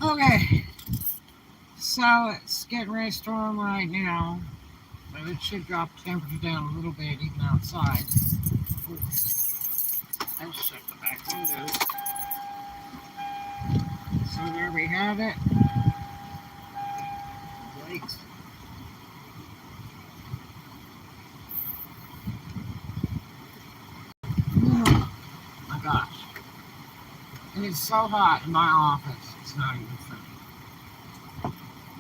Okay, so it's getting ready to storm right now, but it should drop the temperature down a little bit even outside. Ooh, let's shut the back windows. So there we have it. Wait. Oh my gosh. And it's so hot in my office, it's not even funny.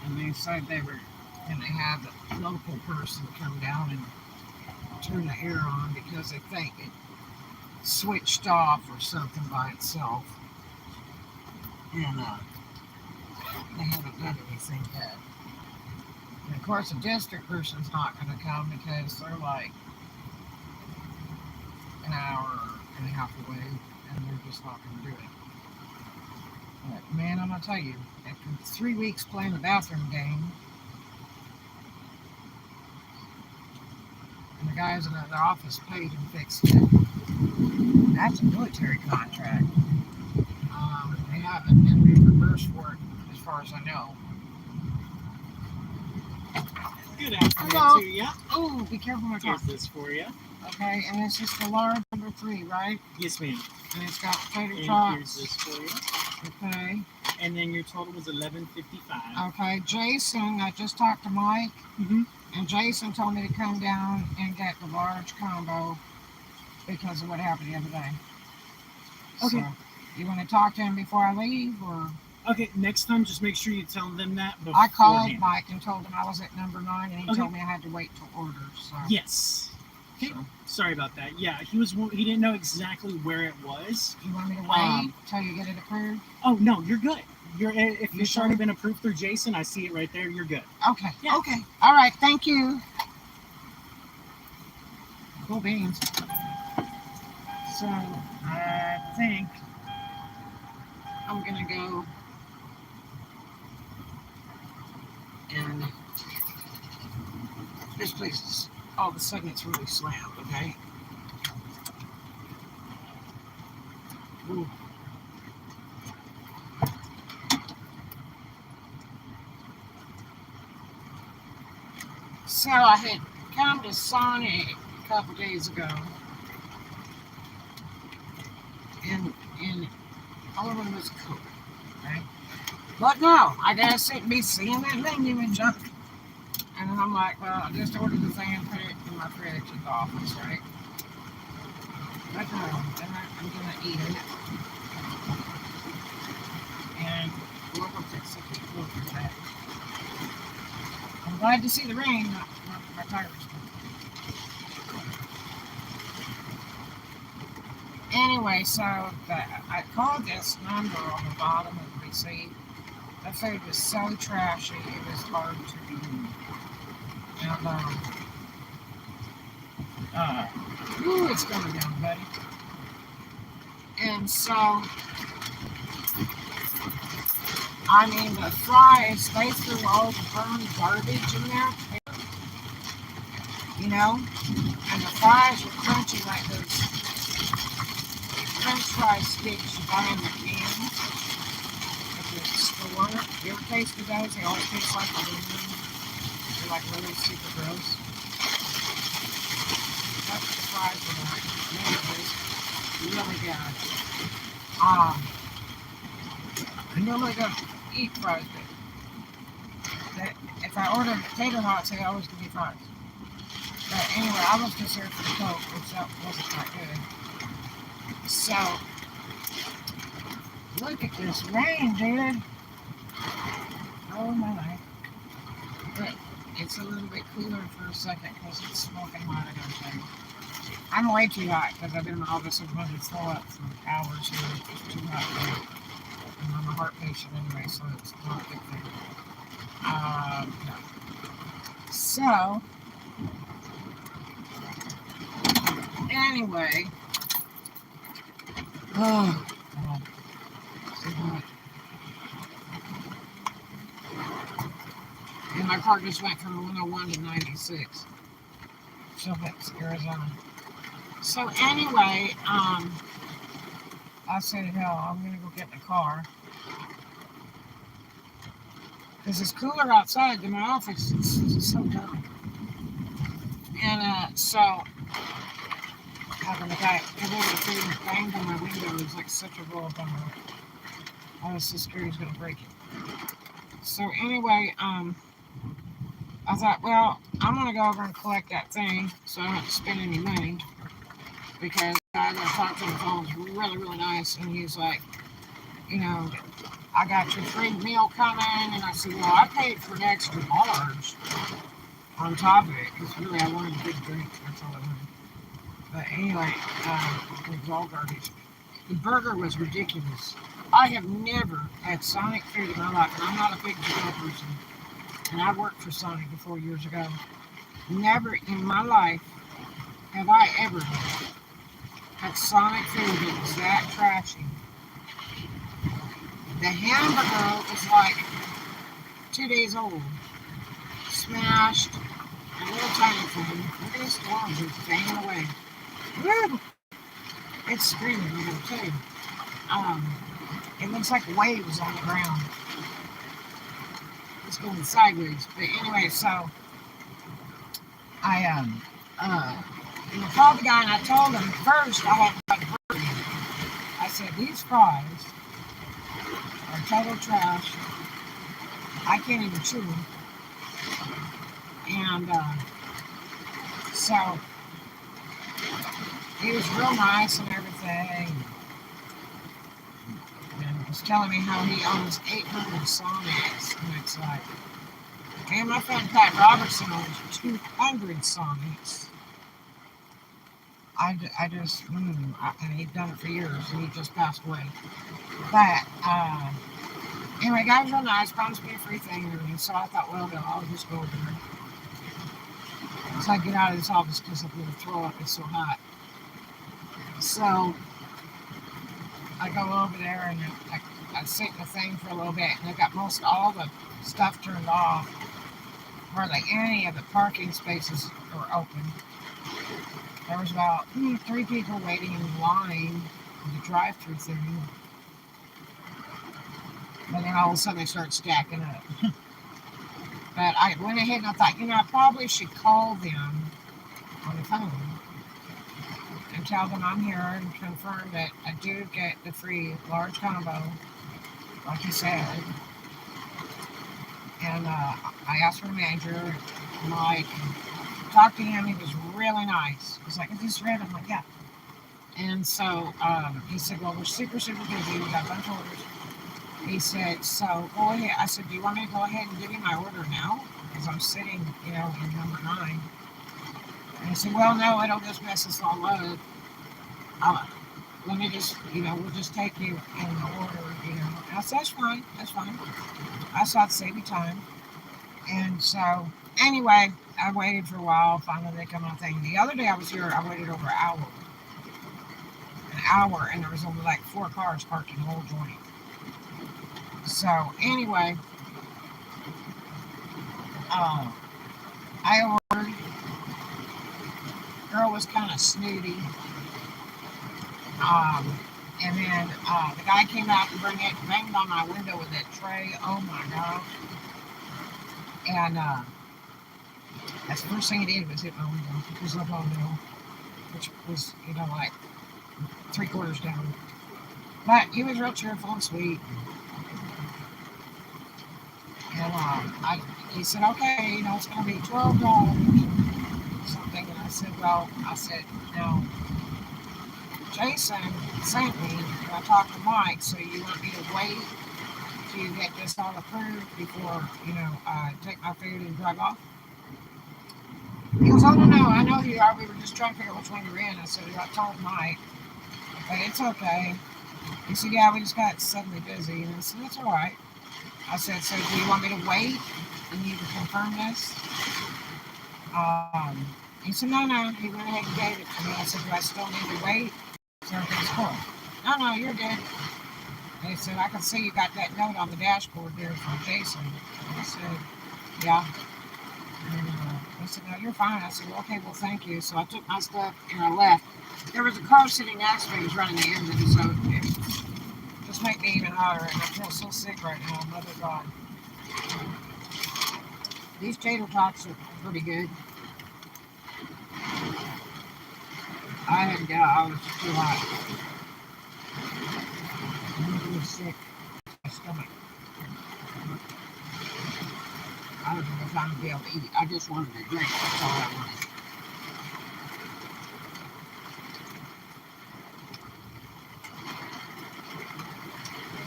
And they said they were going to have the local person come down and turn the air on because they think it switched off or something by itself. And they haven't done anything yet. And of course, the district person's not going to come because they're like an hour and a half away, and they're just not going to do it. But man, I'm going to tell you, after 3 weeks playing the bathroom game, and the guys in the office paid and fixed it, that's a military contract. They haven't been reimbursed for it, as far as I know. Good afternoon Hello. to you. Oh, be careful when I Here's talk. this for you. Okay, and this is the large number 3, right? Yes, ma'am. And it's got potato And tots. here's this for you. Okay. And then your total was $11.55. Okay, Jason, I just talked to Mike, and Jason told me to come down and get the large combo because of what happened the other day. Okay. So, you want to talk to him before I leave, or? Okay, next time just make sure you tell them that beforehand. I called Mike and told him I was at number 9, and he Okay. told me I had to wait till order. So. Yes. Okay. So. Sorry about that. Yeah, he didn't know exactly where it was. You want me to wait till you get it approved? Oh no, you're good. If You it's sure? already been approved through Jason, I see it right there. You're good. Okay. Yeah. Okay. All right. Thank you. Cool beans. So I think I'm gonna go and this place is all of a sudden it's really slammed. Okay. Ooh. So I had come to Sonic a couple days ago, and all of them was cool, right? But no, I guess it'd be seeing that menu and junk. And I'm like, well, I just ordered the thing and put it in my fridge at the office, right? But no, I'm gonna eat it. And we'll go fix it. We'll do that. I'm glad to see the rain, not my tires. Anyway, so I called this number on the bottom of the receipt. The food was so trashy, it was hard to eat. And, ooh, it's going down, buddy. And so, I mean, the fries, they threw all the burned garbage in there, you know? And the fries were crunchy like those French fry sticks you buy in the can at the store. You ever tasted those? They always taste like aluminum. They're like really super gross. That's what the fries were like. They taste really bad. I normally don't eat fries, but if I order potato hots, they always give me fries. But anyway, I was just here for the Coke, which that wasn't that good. So, look at this rain, dude. Oh my. But it's a little bit cooler for a second because it's smoking hot, I gotta tell you. I'm way too hot because I've been in the office and wanted to throw up for hours here. It's too hot for me. And I'm a heart patient anyway, so it's not a good thing. No. So, anyway. Oh, God. So hot. And my car just went from 101 to 96. So that's Arizona. So anyway, I said, hell, I'm gonna go get in the car. Because it's cooler outside than my office. It's so dark. And so, having the guy come over the food and banged on my window is like such a roll bummer. I was so scared he was going to break it. So anyway, I thought, well, I'm going to go over and collect that thing so I don't have to spend any money. Because the guy that I talked to on the phone was really, really nice. And he's like, you know, I got your free meal coming. And I said, well, I paid for an extra large on top of it. Because really, I wanted a big drink. That's all I wanted. But anyway, it was all garbage. The burger was ridiculous. I have never had Sonic food in my life. And I'm not a big grill person. And I worked for Sonic before years ago. Never in my life have I ever had Sonic food that was that trashy. The hamburger was like 2 days old. Smashed. A little tiny thing. Look at this storm just banging away. Woo! It's screaming, I'm going to tell you. It looks like waves on the ground. It's going sideways. But anyway, so I called the guy and I told him first I had to buy the burger. I said, these fries are total trash. I can't even chew them. And so he was real nice and everything. And was telling me how he owns 800 Sonics. And it's like, and my friend Pat Robertson owns 200 Sonics. I just, and he'd done it for years, and he just passed away. But, anyway, guy was real nice, promised me a free thing and everything, so I thought, well, I'll just go over there. So I get out of this office because I'm going to throw up, it's so hot. So, I go over there, and I sit in the thing for a little bit, and I got most all the stuff turned off. Hardly any of the parking spaces were open. There was about 3 people waiting in line for the drive-thru thing. And then all of a sudden they started stacking up. But I went ahead and I thought, I probably should call them on the phone and tell them I'm here and confirm that I do get the free large combo, like you said. And I asked for the manager, Mike, and talked to him. He was really nice. He was like, is this red? I'm like, yeah. And so he said, well, we're super, super busy. We got a bunch of orders. He said, so go ahead. I said, do you want me to go ahead and give you my order now? Because I'm sitting, in number 9. And he said, well, no, it'll just mess us all up. Let me just, we'll just take you in the order, And I said, that's fine. I said, I'd save you time. And so, anyway, I waited for a while. Finally, they come on thing. The other day I was here, I waited over an hour. And there was only like 4 cars parked in the whole joint. So, anyway, I ordered. Girl was kind of snooty. And then the guy came out and banged on my window with that tray. Oh my God. And that's the first thing he did was hit my window. It was up on the hill, which was, like 3/4 down. But he was real cheerful and sweet. And he said, okay, it's going to be $12 something. And I said, no. Jason sent me, and I talked to Mike, so you want me to wait till you get this all approved before, take my food and drive off? He goes, oh, no, I know you are. We were just trying to figure out which one you're in. I said, I told Mike, but it's okay. He said, yeah, we just got suddenly busy. And I said, that's all right. I said, so do you want me to wait and you can confirm this? He said, no. He went ahead and gave it to me. I said, do I still need to wait? So everything's cool. No, you're good. And he said, I can see you got that note on the dashboard there from Jason. And I said, yeah. And he said, no, you're fine. I said, well, okay, well, thank you. So I took my stuff and I left. There was a car sitting next to me. He was running the engine, so it just made me even hotter. And I feel so sick right now, Mother God. These tater tots are pretty good. I had to get out. I was too hot. I'm really sick. My stomach. I was no time to be able to eat. I just wanted to drink. That's all I wanted.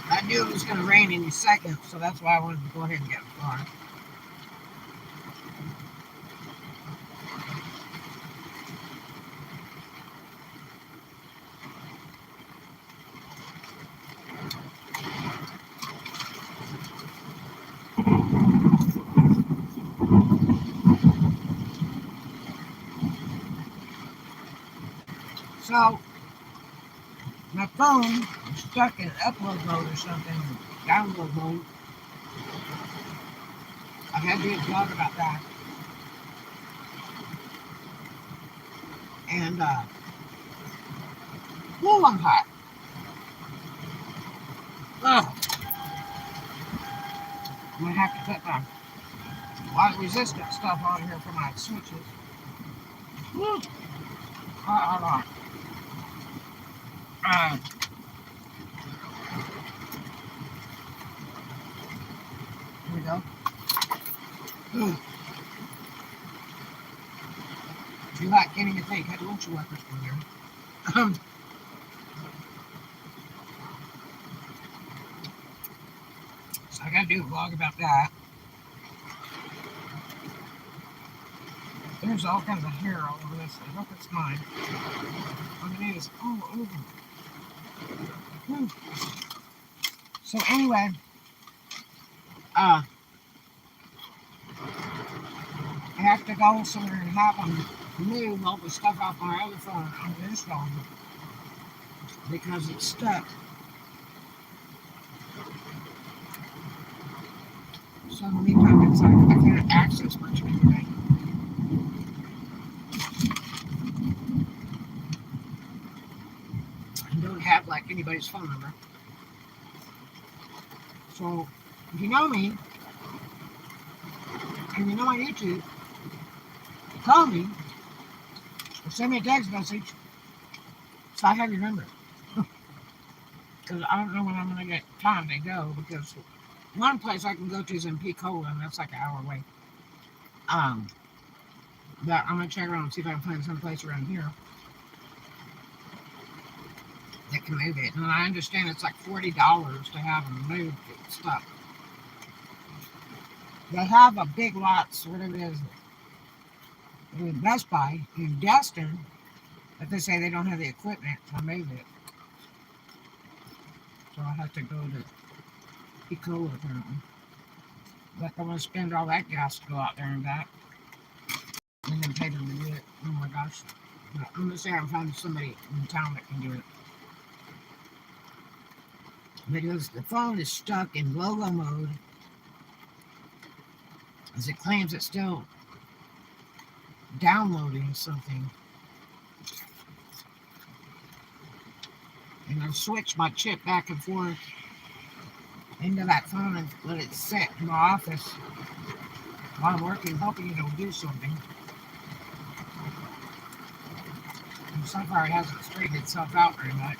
I knew it was going to rain any second, so that's why I wanted to go ahead and get in the car. So, my phone was stuck in upload mode or something, download mode. I had to do a vlog about that. And, whoa, I'm hot. Ugh. I'm going to have to put my water resistant stuff on here for my switches. Woo. Hold on. Here we go. Too hot, can't even think. Had windshield wipers on there. So I gotta do a vlog about that. There's all kinds of hair all over this. I hope it's mine. Oh, it is all over. Whew. So anyway, I have to go somewhere and have them move all the stuff off my other phone on this phone because it's stuck. So in the meantime, it's like I can't access much of anything. I don't have like anybody's phone number. So if you know me and you know my YouTube, call me or send me a text message so I have your number. Because I don't know when I'm going to get time to go, because one place I can go to is in Pensacola, and that's like an hour away. But I'm going to check around and see if I can find some place around here that can move it. And I understand it's like $40 to have them move stuff. They have a big lots, whatever it is, in Best Buy in Destin, but they say they don't have the equipment to move it. So I'll have to go to Pensacola apparently. But I want to spend all that gas to go out there and back. And then pay them to do it. Oh my gosh. But I'm going to say I'm finding somebody in town that can do it. Because the phone is stuck in logo mode, as it claims it's still downloading something. And I've switched my chip back and forth into that phone and let it sit in my office while I'm working, hoping it'll do something. And so far it hasn't straightened itself out very much.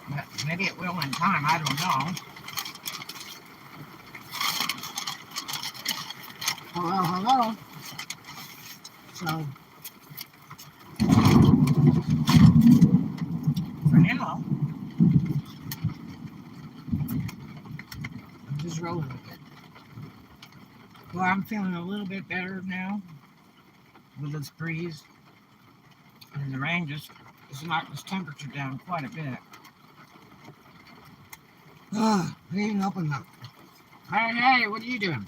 But maybe it will in time, I don't know. Hello. So, for now, I'm just rolling with it. Well, I'm feeling a little bit better now with this breeze. And the rain just knocked this temperature down quite a bit. I even opened the... Hey, what are you doing?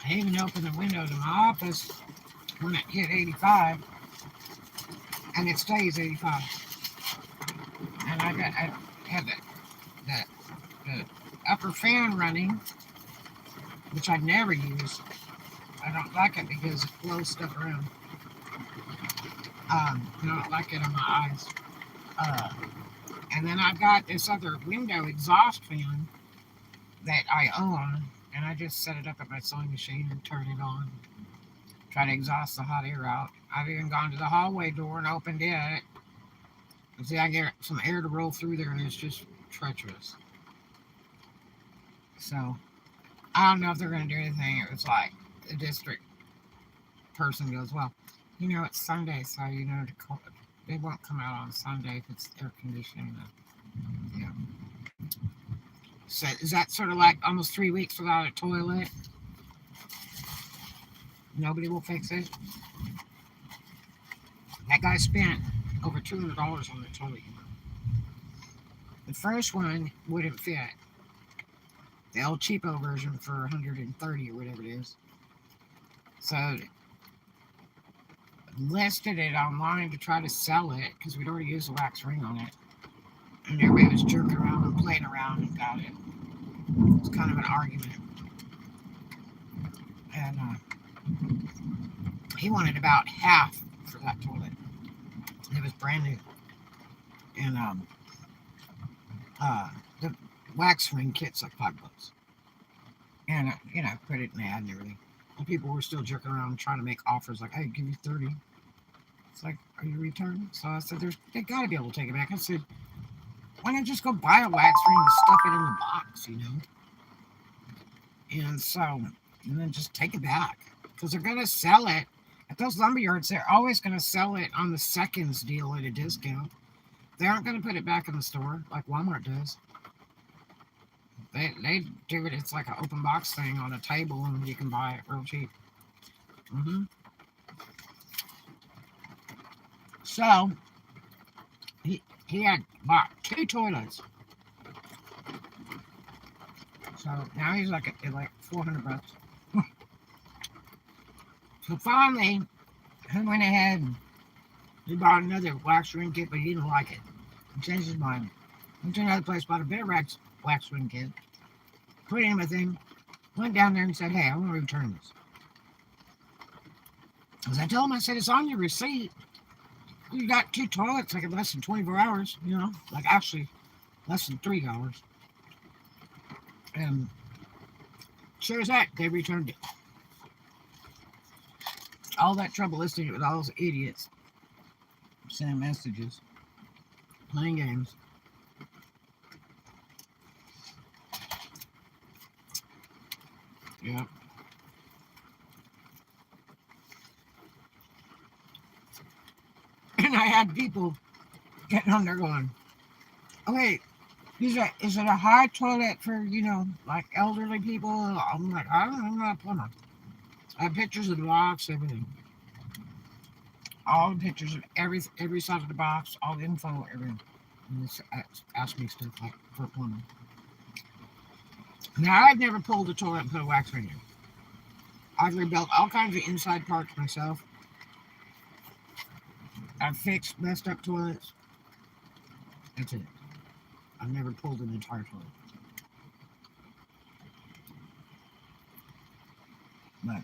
I even opened the window to my office when it hit 85, and it stays 85. And I had the upper fan running, which I never use. I don't like it because it blows stuff around. I don't like it on my eyes. And And then I've got this other window exhaust fan that I own, and I just set it up at my sewing machine and turn it on. Try to exhaust the hot air out. I've even gone to the hallway door and opened it. And see, I get some air to roll through there, and it's just treacherous. So, I don't know if they're going to do anything. It was like the district person goes, well, it's Sunday, so, they won't come out on Sunday if it's air conditioning. Yeah. So, is that sort of like almost 3 weeks without a toilet? Nobody will fix it? That guy spent over $200 on the toilet. The first one wouldn't fit. The old cheapo version for 130 or whatever it is. So listed it online to try to sell it because we'd already used a wax ring on it. And everybody was jerking around and playing around and got it. It was kind of an argument. And he wanted about half for that toilet. It was brand new. And the wax ring kit's like $5. And put it in the ad and everything. And people were still jerking around trying to make offers like, hey, give you 30. It's like, are you retarded? So I said, they got to be able to take it back. I said, why not just go buy a wax ring and stuff it in the box, And so, and then just take it back. Because they're going to sell it. At those lumber yards, they're always going to sell it on the seconds deal at a discount. They aren't going to put it back in the store like Walmart does. They do it. It's like an open box thing on a table, and you can buy it real cheap. So he had bought 2 toilets. So now he's like $400. So finally, he went ahead and he bought another wax ring kit, but he didn't like it. He changed his mind. Went to another place, bought a better wax ring kit, put in a thing, went down there and said, hey, I want to return this. As I told him, I said, it's on your receipt. You got 2 toilets like in less than 24 hours, like actually less than 3 hours. And sure as heck, they returned it. All that trouble listening to it with all those idiots sending messages, playing games. Yeah. And I had people getting on there going, oh, wait, is it a high toilet for, like elderly people? I'm like, I don't know, I'm not a plumber. I have pictures of the box, everything. All the pictures of every side of the box, all the info, everything. And ask me stuff like for a plumber. Now, I've never pulled a toilet and put a wax ring in. I've rebuilt all kinds of inside parts myself. I've fixed messed up toilets. That's it. I've never pulled an entire toilet. But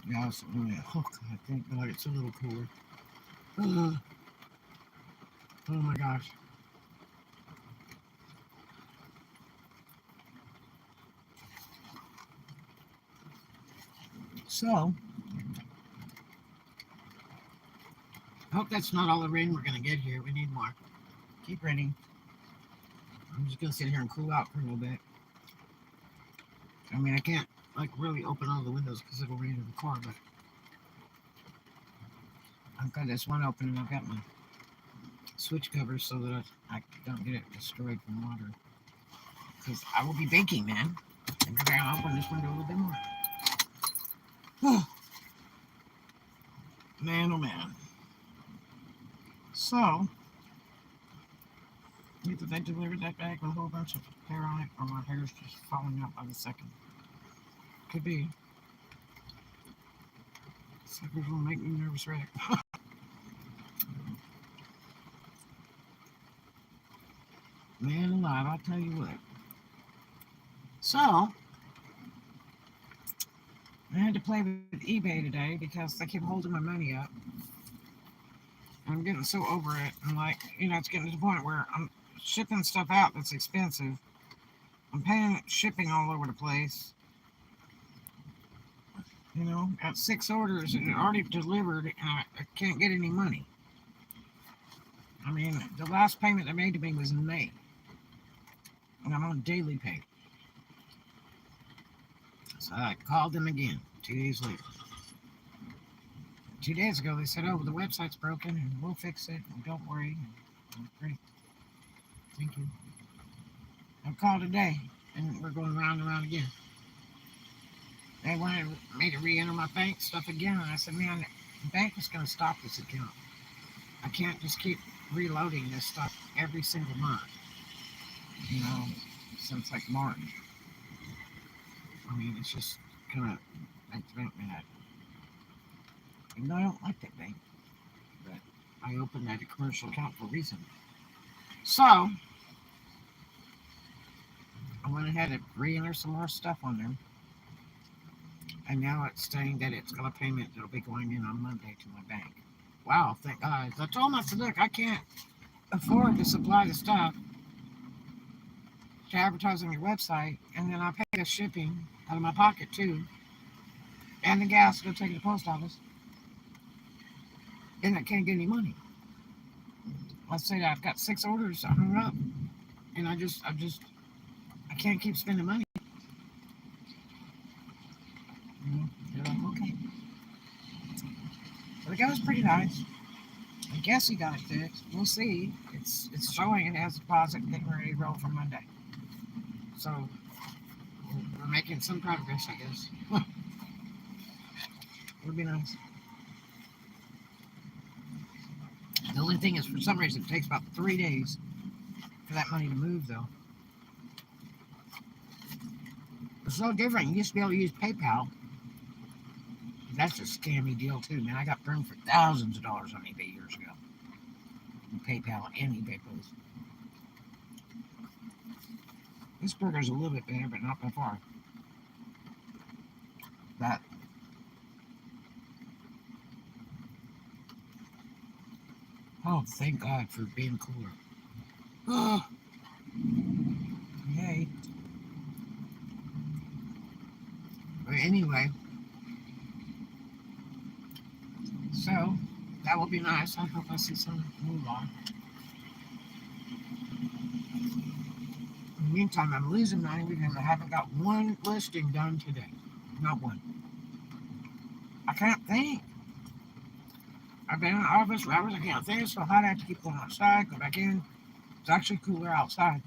yeah, it's really, oh God, thank God it's a little cooler. Oh my gosh. So, I hope that's not all the rain we're going to get here. We need more. Keep raining. I'm just going to sit here and cool out for a little bit. I mean, I can't, really open all the windows because it'll rain in the car, but I've got this one open and I've got my switch covers so that I don't get it destroyed from water. Because I will be baking, man. And maybe I'll open this window a little bit more. Oh. Man, oh man. So, either they delivered that bag with a whole bunch of hair on it, or my hair's just falling out by the second. Could be. Suckers will make me nervous wreck. Man alive, I'll tell you what. So, I had to play with eBay today because they keep holding my money up. I'm getting so over it. I'm like, it's getting to the point where I'm shipping stuff out that's expensive. I'm paying shipping all over the place. Got 6 orders and already delivered, and I can't get any money. I mean, the last payment they made to me was in May, and I'm on daily pay. So I called them again 2 days later. 2 days ago, they said, "Oh, the website's broken, and we'll fix it. And don't worry." Great, thank you. I called today, and we're going round and round again. They wanted me to re-enter my bank stuff again, and I said, "Man, the bank is going to stop this account. I can't just keep reloading this stuff every single month. Since like March. I mean, it's just kind of makes me mad. Even though I don't like that bank, but I opened that commercial account for a reason. So I went ahead and re-enter some more stuff on there. And now it's saying that it's got a payment that'll be going in on Monday to my bank. Wow, thank God. I told them, I said, "Look, I can't afford to supply the stuff to advertise on your website, and then I pay the shipping out of my pocket too, and the gas to go take it to the post office, and I can't get any money." I said, "I've got 6 orders I hung up, and I can't keep spending money." They're like, "Okay." But the guy was pretty nice. I guess he got it fixed. We'll see. It's showing it has a deposit getting ready to roll for Monday. So we're making some progress, I guess. It would be nice. The only thing is, for some reason, it takes about 3 days for that money to move, though. It's so different. You used to be able to use PayPal. That's a scammy deal, too, man. I got burned for thousands of dollars on eBay years ago. PayPal and eBay posts. This burger's a little bit better, but not by far. That. Oh, thank God for being cooler. Oh, yay. But anyway, so that will be nice. I hope I see some move on. In the meantime, I'm losing money because I haven't got one listing done today. Not one. I can't think. I've been in the office for hours. I can't think. It's so hot. I have to keep going outside, go back in. It's actually cooler outside.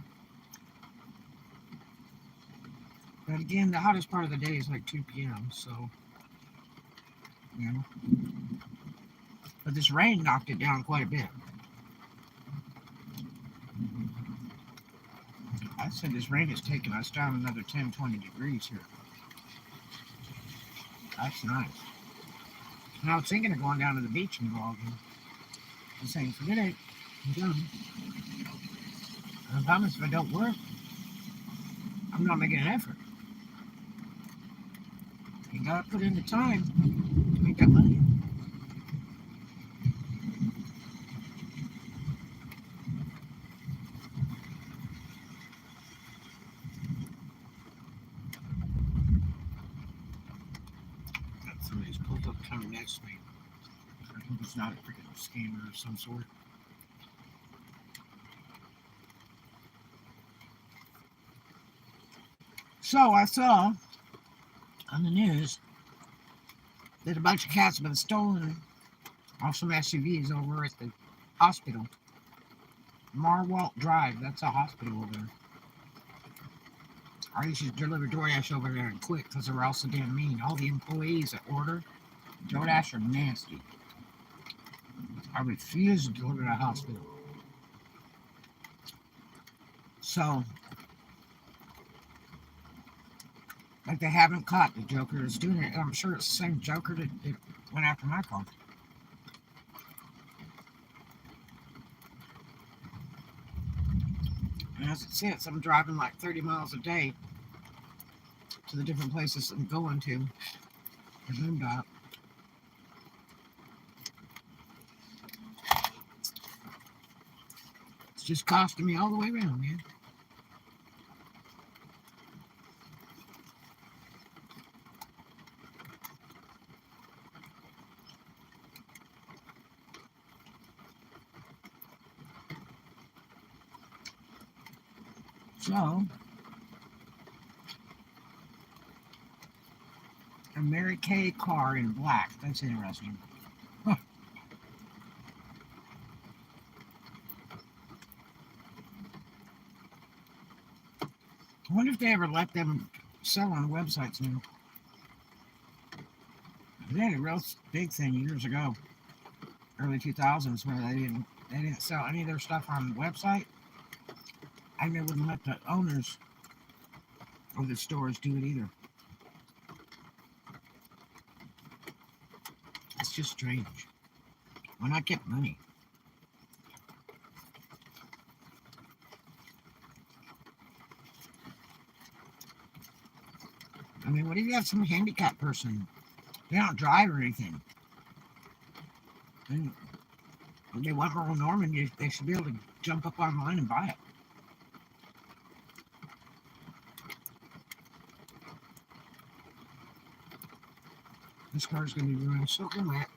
But again, the hottest part of the day is like 2 p.m. So, But this rain knocked it down quite a bit. I said this rain has taken us down another 10, 20 degrees here. That's nice. And I was thinking of going down to the beach and go all again. I'm saying, forget it. I'm done. And I promise if I don't work, I'm not making an effort. You gotta put in the time to make that money. Somebody's pulled up coming next to me. I hope it's not a freaking scammer of some sort. So I saw on the news that a bunch of cats have been stolen off some SUVs over at the hospital. Marwalt Drive, that's a hospital over there. I used to deliver DoorDash over there and quit because they were all so damn mean. All the employees that order DoorDash are nasty. I refuse to deliver to a hospital. So, like they haven't caught the joker that's doing it. I'm sure it's the same joker that went after my car. And as it sits, I'm driving like 30 miles a day to the different places I'm going to. The boondock. It's just costing me all the way around, man. So, a Mary Kay car in black. That's interesting. Huh. I wonder if they ever let them sell on websites now. They had a real big thing years ago, early 2000s, where they didn't sell any of their stuff on the website, and they wouldn't let the owners of the stores do it either. It's just strange. Why not get money? I mean, what if you have some handicapped person? They don't drive or anything. And they want Merle Norman, they should be able to jump up online and buy it. This car's going to be running so wet.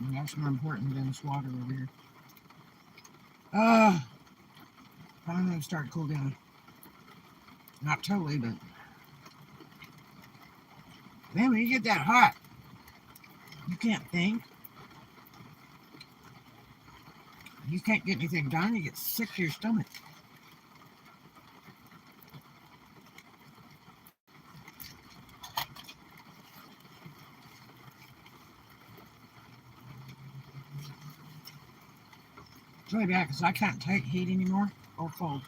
And that's more important than this water over here. I'm going to start to cool down. Not totally, but man, when you get that hot, you can't think. You can't get anything done. You get sick to your stomach. It's really bad because I can't take heat anymore or cold.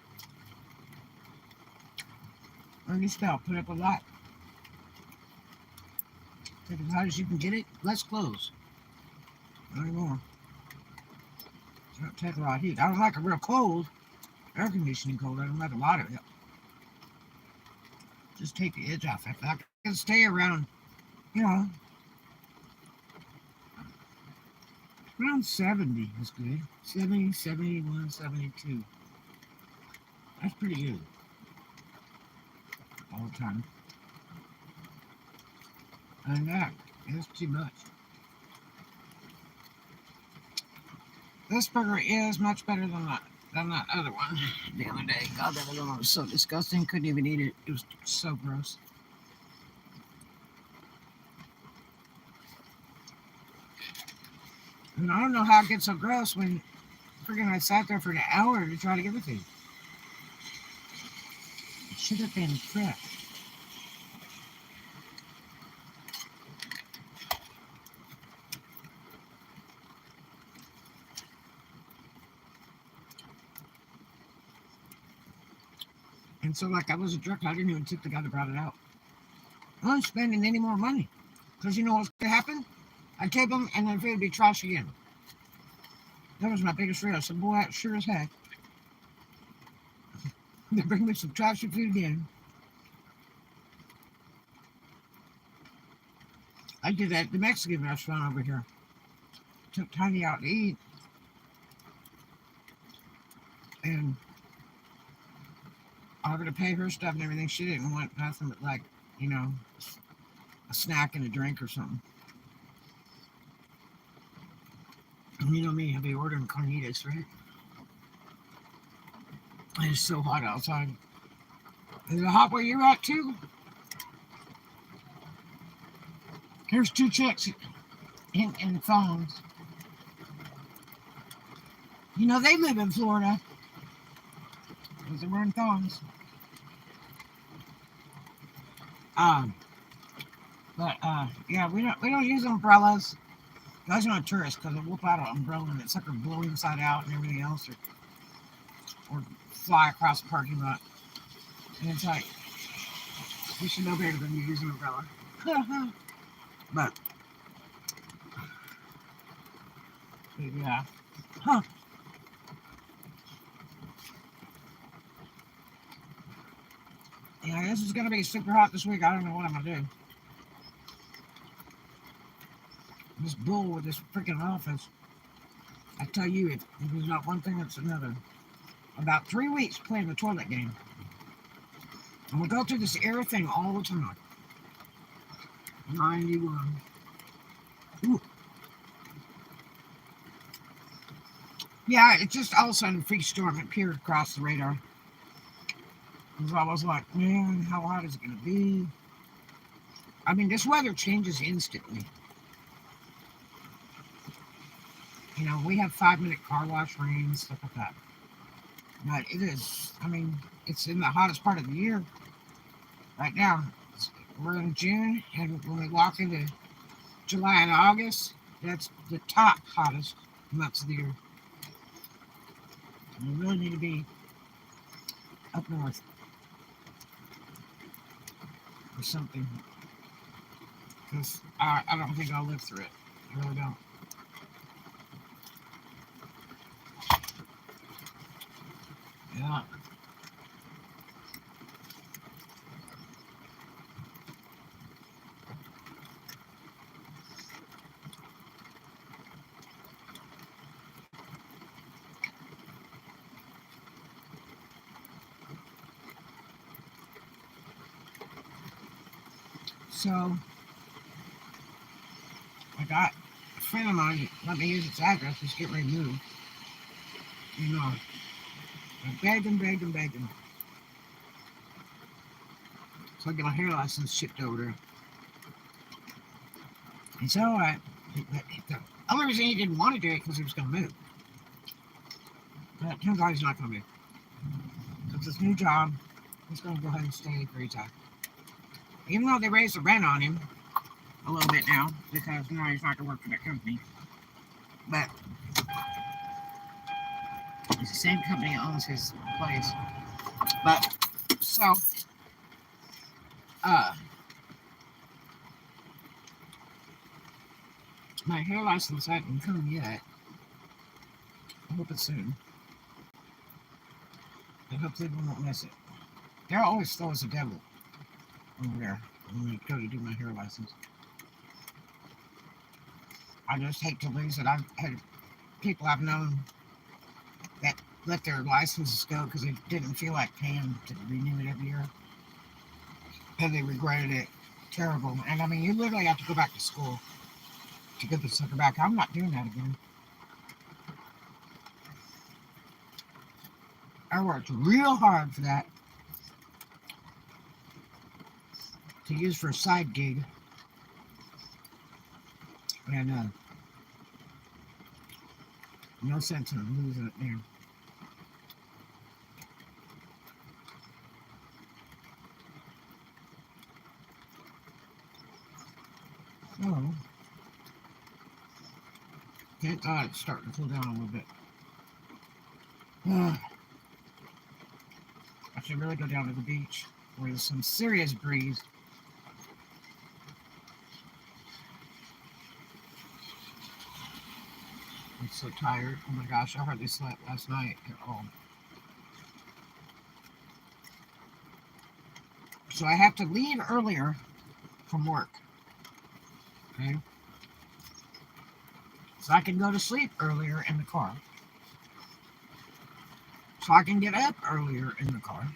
I used to put up a lot. Take as hot as you can get it. Less clothes. Not anymore. I don't take a lot of heat. I don't like a real cold. Air conditioning cold. I don't like a lot of it. Just take the edge off. If I can stay around, around 70 is good. 70, 71, 72. That's pretty good. All the time. And that is too much. This burger is much better than that other one the other day. God, that other one was so disgusting. Couldn't even eat it. It was so gross. And I don't know how it gets so gross when freaking I sat there for an hour to try to get it to you. It should have been fresh. And so, like, I was a jerk. I didn't even tip the guy that brought it out. I wasn't spending any more money. Because you know what's going to happen? I tip them, and then it would be trash again. That was my biggest fear. I said, boy, that's sure as heck. They bring me some trashy food again. I did that at the Mexican restaurant over here. Took Tiny out to eat. And I was going to pay her stuff and everything. She didn't want nothing but, like, a snack and a drink or something. And you know me, I'll be ordering carnitas, right? And it's so hot outside. Is it hot where you're at, too? Here's two chicks in the phones. You know, they live in Florida. Because they're wearing thongs. Yeah, we don't use umbrellas. Guys are not tourists because they whoop out an umbrella and it's like a blow inside out and everything else, or fly across the parking lot. And it's like, you should know better than to use an umbrella. But yeah. Huh. Yeah, this is going to be super hot this week. I don't know what I'm going to do. This bull with this freaking office. I tell you, if there's not one thing, it's another. About 3 weeks playing the toilet game. And we go through this error thing all the time. 91. Ooh. Yeah, it just all of a sudden freak storm appeared across the radar. Because I was like, man, how hot is it going to be? I mean, this weather changes instantly. You know, we have 5-minute car wash rain, stuff like that. But it is, I mean, it's in the hottest part of the year right now. We're in June, and when we walk into July and August, that's the top hottest months of the year. We really need to be up north or something. Because I don't think I'll live through it. I really don't. Yeah. So, I got a friend of mine let me use its address. He's getting ready to move. You know, I begged him. So I get my hair license shipped over there. He said, all right. The only reason he didn't want to do it because he was going to move. But it turns out he's not going to move. It's his new job. He's going to go ahead and stay where he's at. Even though they raised the rent on him a little bit now, because now he's not going to work for that company. But it's the same company that owns his place. But, so, my hair license hasn't come yet. I hope it's soon. I hope they won't miss it. They're always slow as a devil over there when we go to do my hair license. I just hate to lose it. I've had people I've known that let their licenses go because they didn't feel like paying to renew it every year. And they regretted it. Terrible. And I mean, you literally have to go back to school to get the sucker back. I'm not doing that again. I worked real hard for that to use for a side gig. And no sense in losing it there. So, thank God it's starting to cool down a little bit. I should really go down to the beach where there's some serious breeze. I'm so tired. Oh my gosh, I hardly slept last night at all. So I have to leave earlier from work. Okay? So I can go to sleep earlier in the car. So I can get up earlier in the car.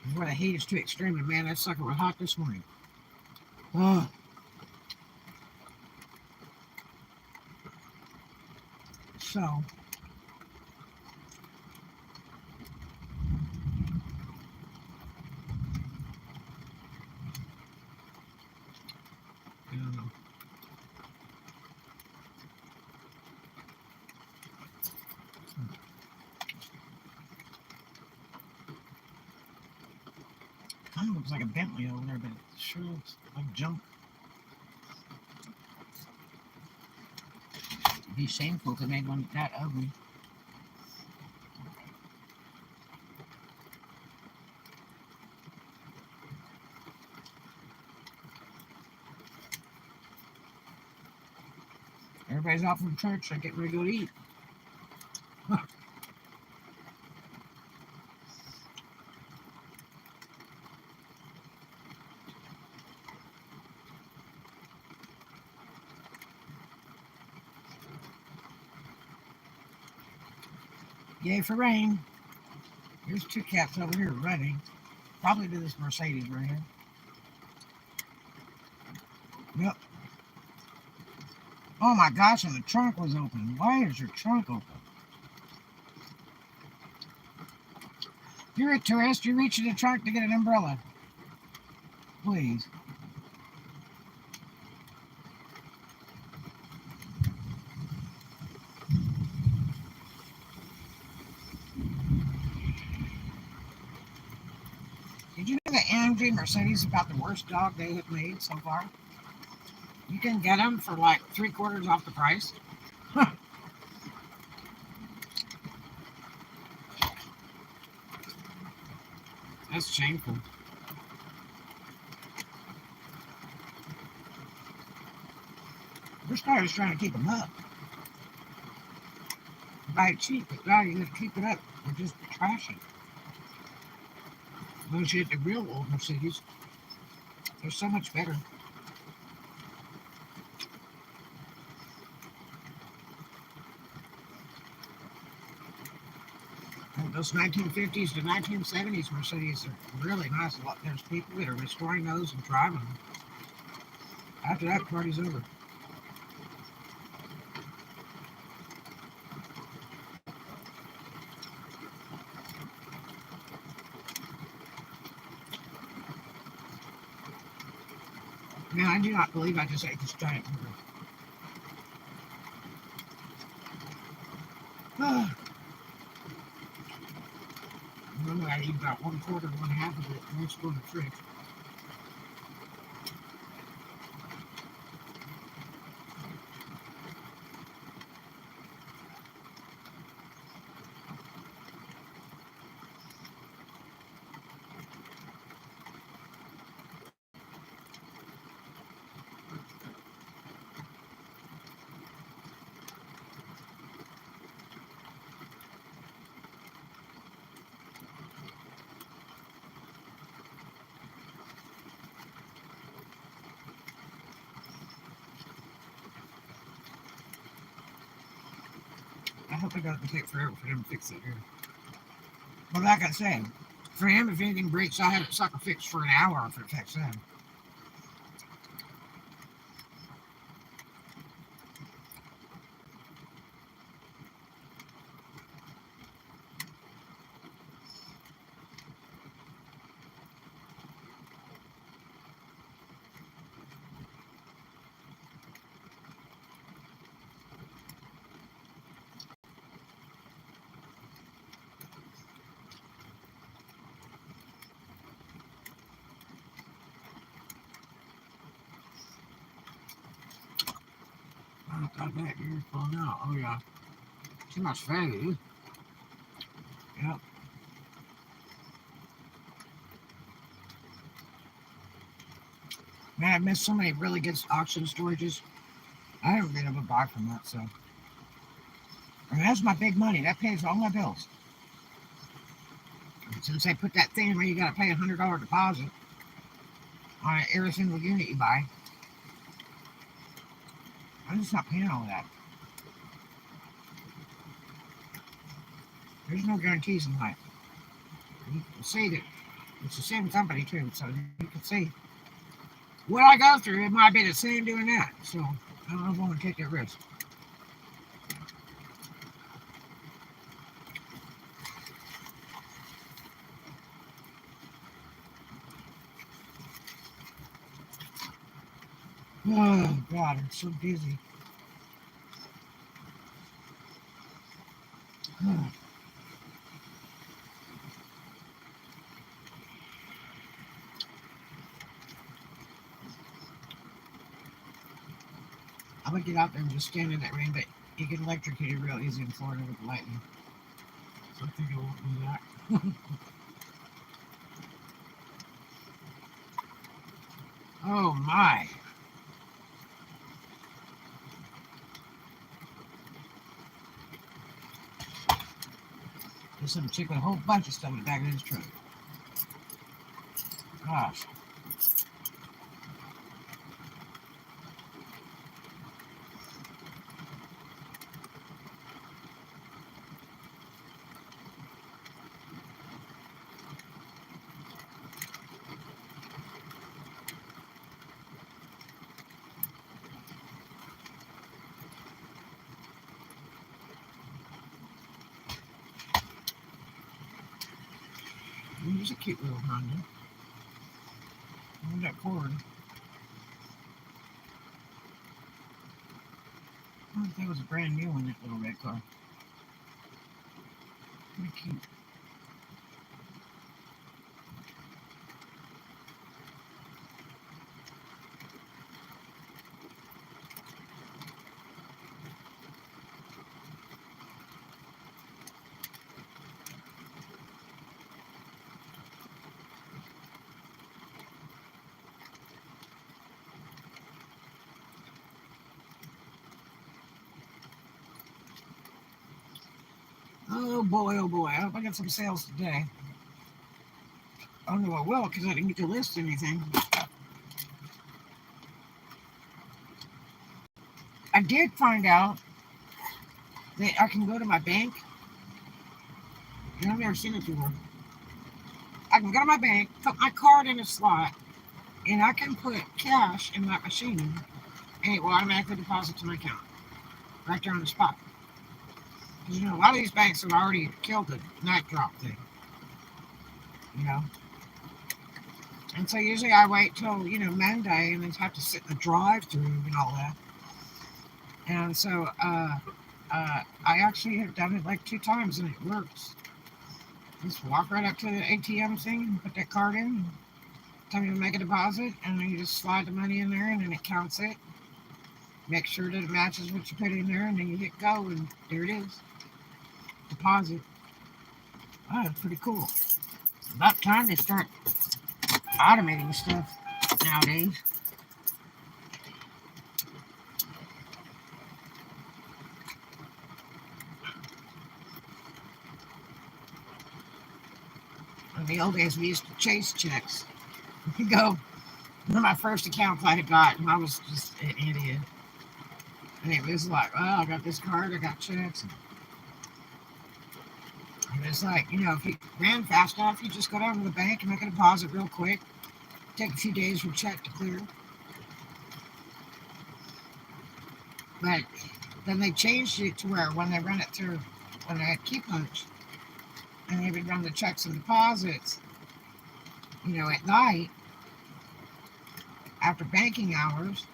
Before the heat is too extreme, and man, that sucker was hot this morning. Oh. So, I don't know. Kind of looks like a Bentley over there, but it sure looks like junk. It'd be shameful if they made one that ugly. Everybody's out from church. I get ready to go to eat. Huh. Yay for rain. There's two cats over here running. Probably to this Mercedes right here. Yep. Oh my gosh, and the trunk was open. Why is your trunk open? You're a tourist. You reach in the trunk to get an umbrella. Please. Did you know that AMG Mercedes is about the worst dog they have made so far? You can get them for like 3/4 off the price. That's shameful. This guy is trying to keep them up. Buy it cheap, but now you have to keep it up. They're just trashy. Once you get the real old Mercedes, they're so much better. And those 1950s to 1970s Mercedes are really nice. There's people that are restoring those and driving them. After that, party's over. Man, I do not believe I just ate this giant burger. Normally I eat about 1/4, 1/2 of it, and it's going to the fridge. I hope it doesn't take forever for them to fix it here. But like I said, for him, if anything breaks, I have it sucker fixed for an hour if it affects him. Oh, God, that ear's falling out. Oh, yeah. Too much fatty. Yep. Man, I've missed so many really good auction storages. I haven't been able to buy from that, so. I mean, that's my big money. That pays all my bills. Since they put that thing where you got to pay $100 deposit on every single unit you buy, I'm just not paying all of that. There's no guarantees in life. You can see that it's the same company too, so you can see what I go through. It might be the same doing that. So I don't know if I want to take that risk. Oh God, I'm so dizzy. I would get out there and just stand in that rain, but you get electrocuted real easy in Florida with the lightning. So I think I won't do that. Oh my. There's some chick with a whole bunch of stuff in the back of his truck. Gosh. Here's a cute little Honda. Look at that cord. I thought that was a brand new one, that little red car. Pretty cute. Oh boy, I hope I get some sales today. I don't know I will because I didn't get to list anything. I did find out that I can go to my bank. I've never seen it before. I can go to my bank, put my card in a slot, and I can put cash in that machine, and it will automatically deposit to my account right there on the spot. Because, a lot of these banks have already killed the night drop thing. And so usually I wait till, Monday and then have to sit in the drive-through and all that. And so I actually have done it like 2 times and it works. Just walk right up to the ATM thing and put that card in, tell me to make a deposit, and then you just slide the money in there and then it counts it. Make sure that it matches what you put in there, and then you hit go, and there it is. Deposit. Oh, that's pretty cool. About time they start automating stuff nowadays. In the old days, we used to chase checks. You go, one of my first accounts I had got, and I was just an idiot. And it was like, I got this card, I got checks. And it's like, if you ran fast enough, you just go down to the bank and make a deposit real quick. Take a few days for check to clear. But then they changed it to where when they run it through, when they had key punch, and they would run the checks and deposits, at night, after banking hours,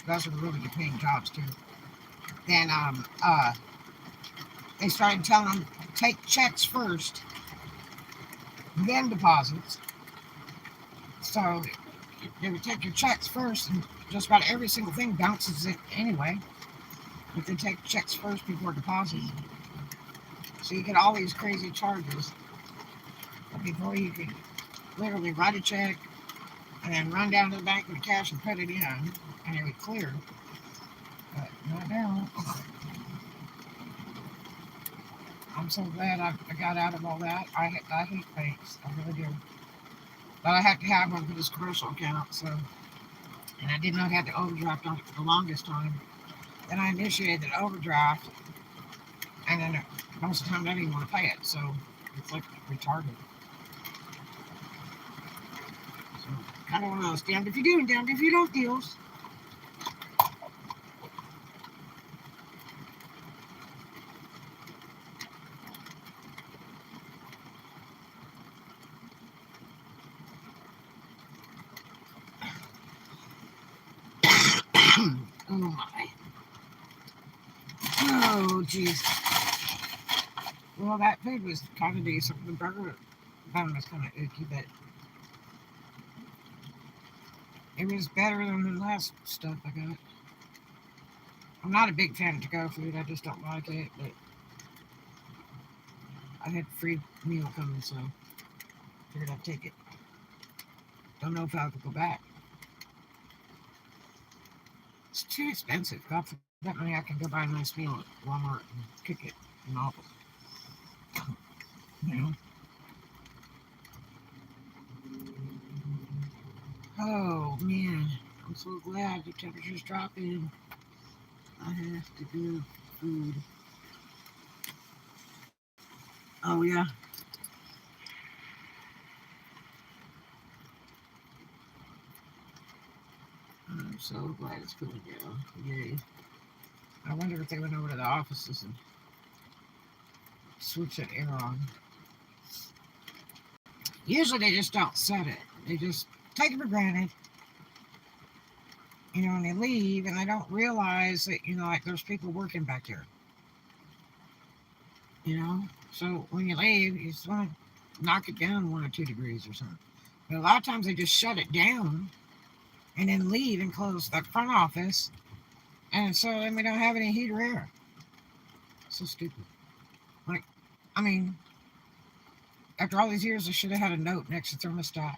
those are the really good paying jobs too. Then they started telling them take checks first, then deposits. So they would take your checks first, and just about every single thing bounces it anyway. But they take checks first before deposits. So you get all these crazy charges. But before you could literally write a check and then run down to the bank with the cash and put it in, and it would clear. But not now. I'm so glad I got out of all that. I hate banks. I really do. But I have to have one for this commercial account, so. And I did not have the overdraft on it for the longest time. Then I initiated the overdraft, and then most of the time I didn't even want to pay it, so it's like retarded. So, kind of one of those damned if you do and damned if you don't deals. Oh my. Oh jeez. Well, that food was kind of decent. The burger bun was kind of icky, but it was better than the last stuff I got. I'm not a big fan of to-go food. I just don't like it, but I had free meal coming, so figured I'd take it. Don't know if I'll go back. It's too expensive. God, for that money, I can go buy a nice meal at Walmart and cook it and all. Oh man, I'm so glad the temperature's dropping. I have to do food. Oh yeah. I'm so glad it's cooling down. Yay. I wonder if they went over to the offices and switch that air on. Usually they just don't set it. They just take it for granted, and they leave and they don't realize that, like there's people working back there, So when you leave, you just want to knock it down 1 or 2 degrees or something. But a lot of times they just shut it down and then leave and close the front office, and so then we don't have any heat or air. So stupid. Like, I mean, after all these years, I should have had a note next to thermostat.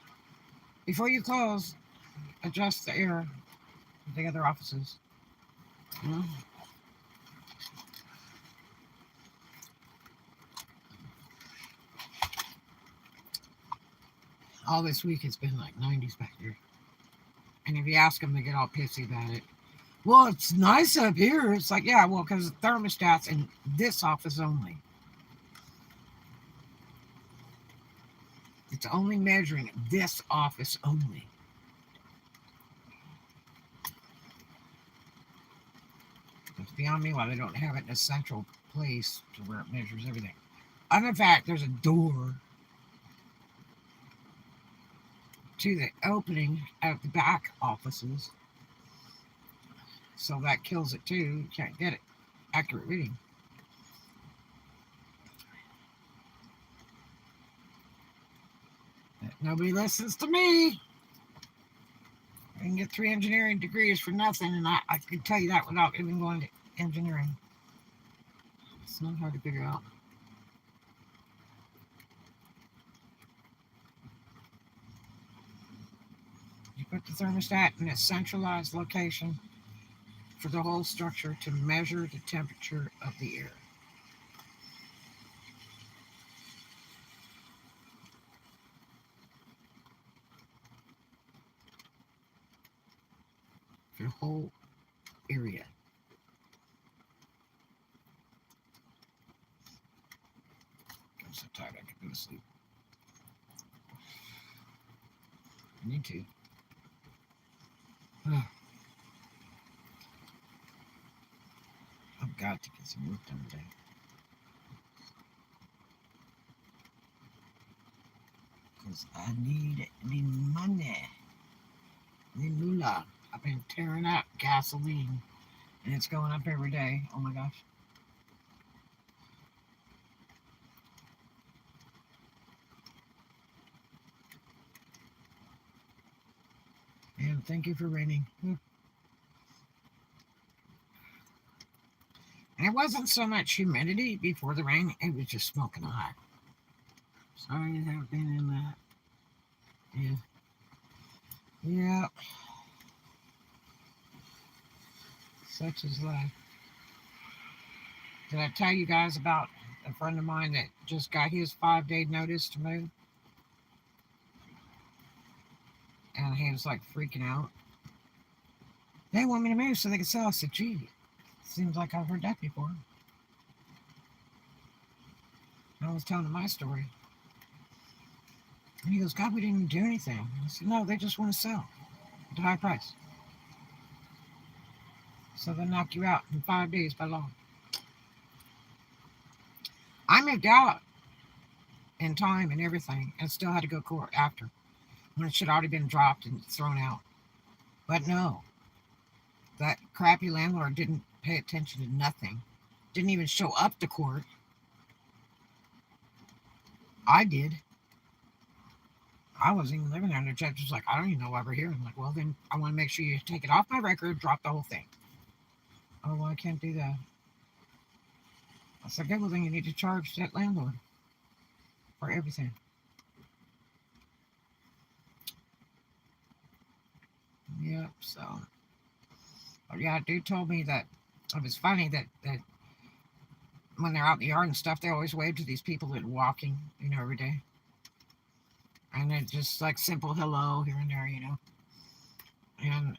Before you close, adjust the air of the other offices. You know? All this week it's been like 90s back here. And if you ask them, they get all pissy about it. Well, it's nice up here. It's like, yeah, well, because the thermostat's in this office only. It's only measuring this office only. It's beyond me why they don't have it in a central place to where it measures everything. And in fact, there's a door to the opening of the back offices. So that kills it too. You can't get it. Accurate reading. But nobody listens to me. I can get 3 engineering degrees for nothing, and I can tell you that without even going to engineering. It's not hard to figure out. You put the thermostat in a centralized location for the whole structure to measure the temperature of the air. For the whole area. I'm so tired I could go to sleep. I need to. I've got to get some work done today. Because I need the money. The moolah. I've been tearing up gasoline. And it's going up every day. Oh my gosh. And thank you for raining. And it wasn't so much humidity before the rain, it was just smoking hot. Sorry to have been in that. Yeah. Yeah. Such is life. Did I tell you guys about a friend of mine that just got his 5-day notice to move? And he was like freaking out. They want me to move so they can sell. I said, gee, seems like I've heard that before. And I was telling him my story. And he goes, God, we didn't even do anything. I said, no, they just want to sell at a high price. So they'll knock you out in 5 days by law. I moved out in time and everything and still had to go to court after, when it should already been dropped and thrown out. But no, that crappy landlord didn't pay attention to nothing. Didn't even show up to court. I did. I wasn't even living there, and the judge was like, I don't even know why we're here. I'm like, well, then I want to make sure you take it off my record, drop the whole thing. Oh, well, I can't do that. I said, okay, well, then you need to charge that landlord for everything. Yep, so. But yeah, dude told me that it was funny that when they're out in the yard and stuff, they always wave to these people that are walking, every day. And it's just like simple hello here and there, And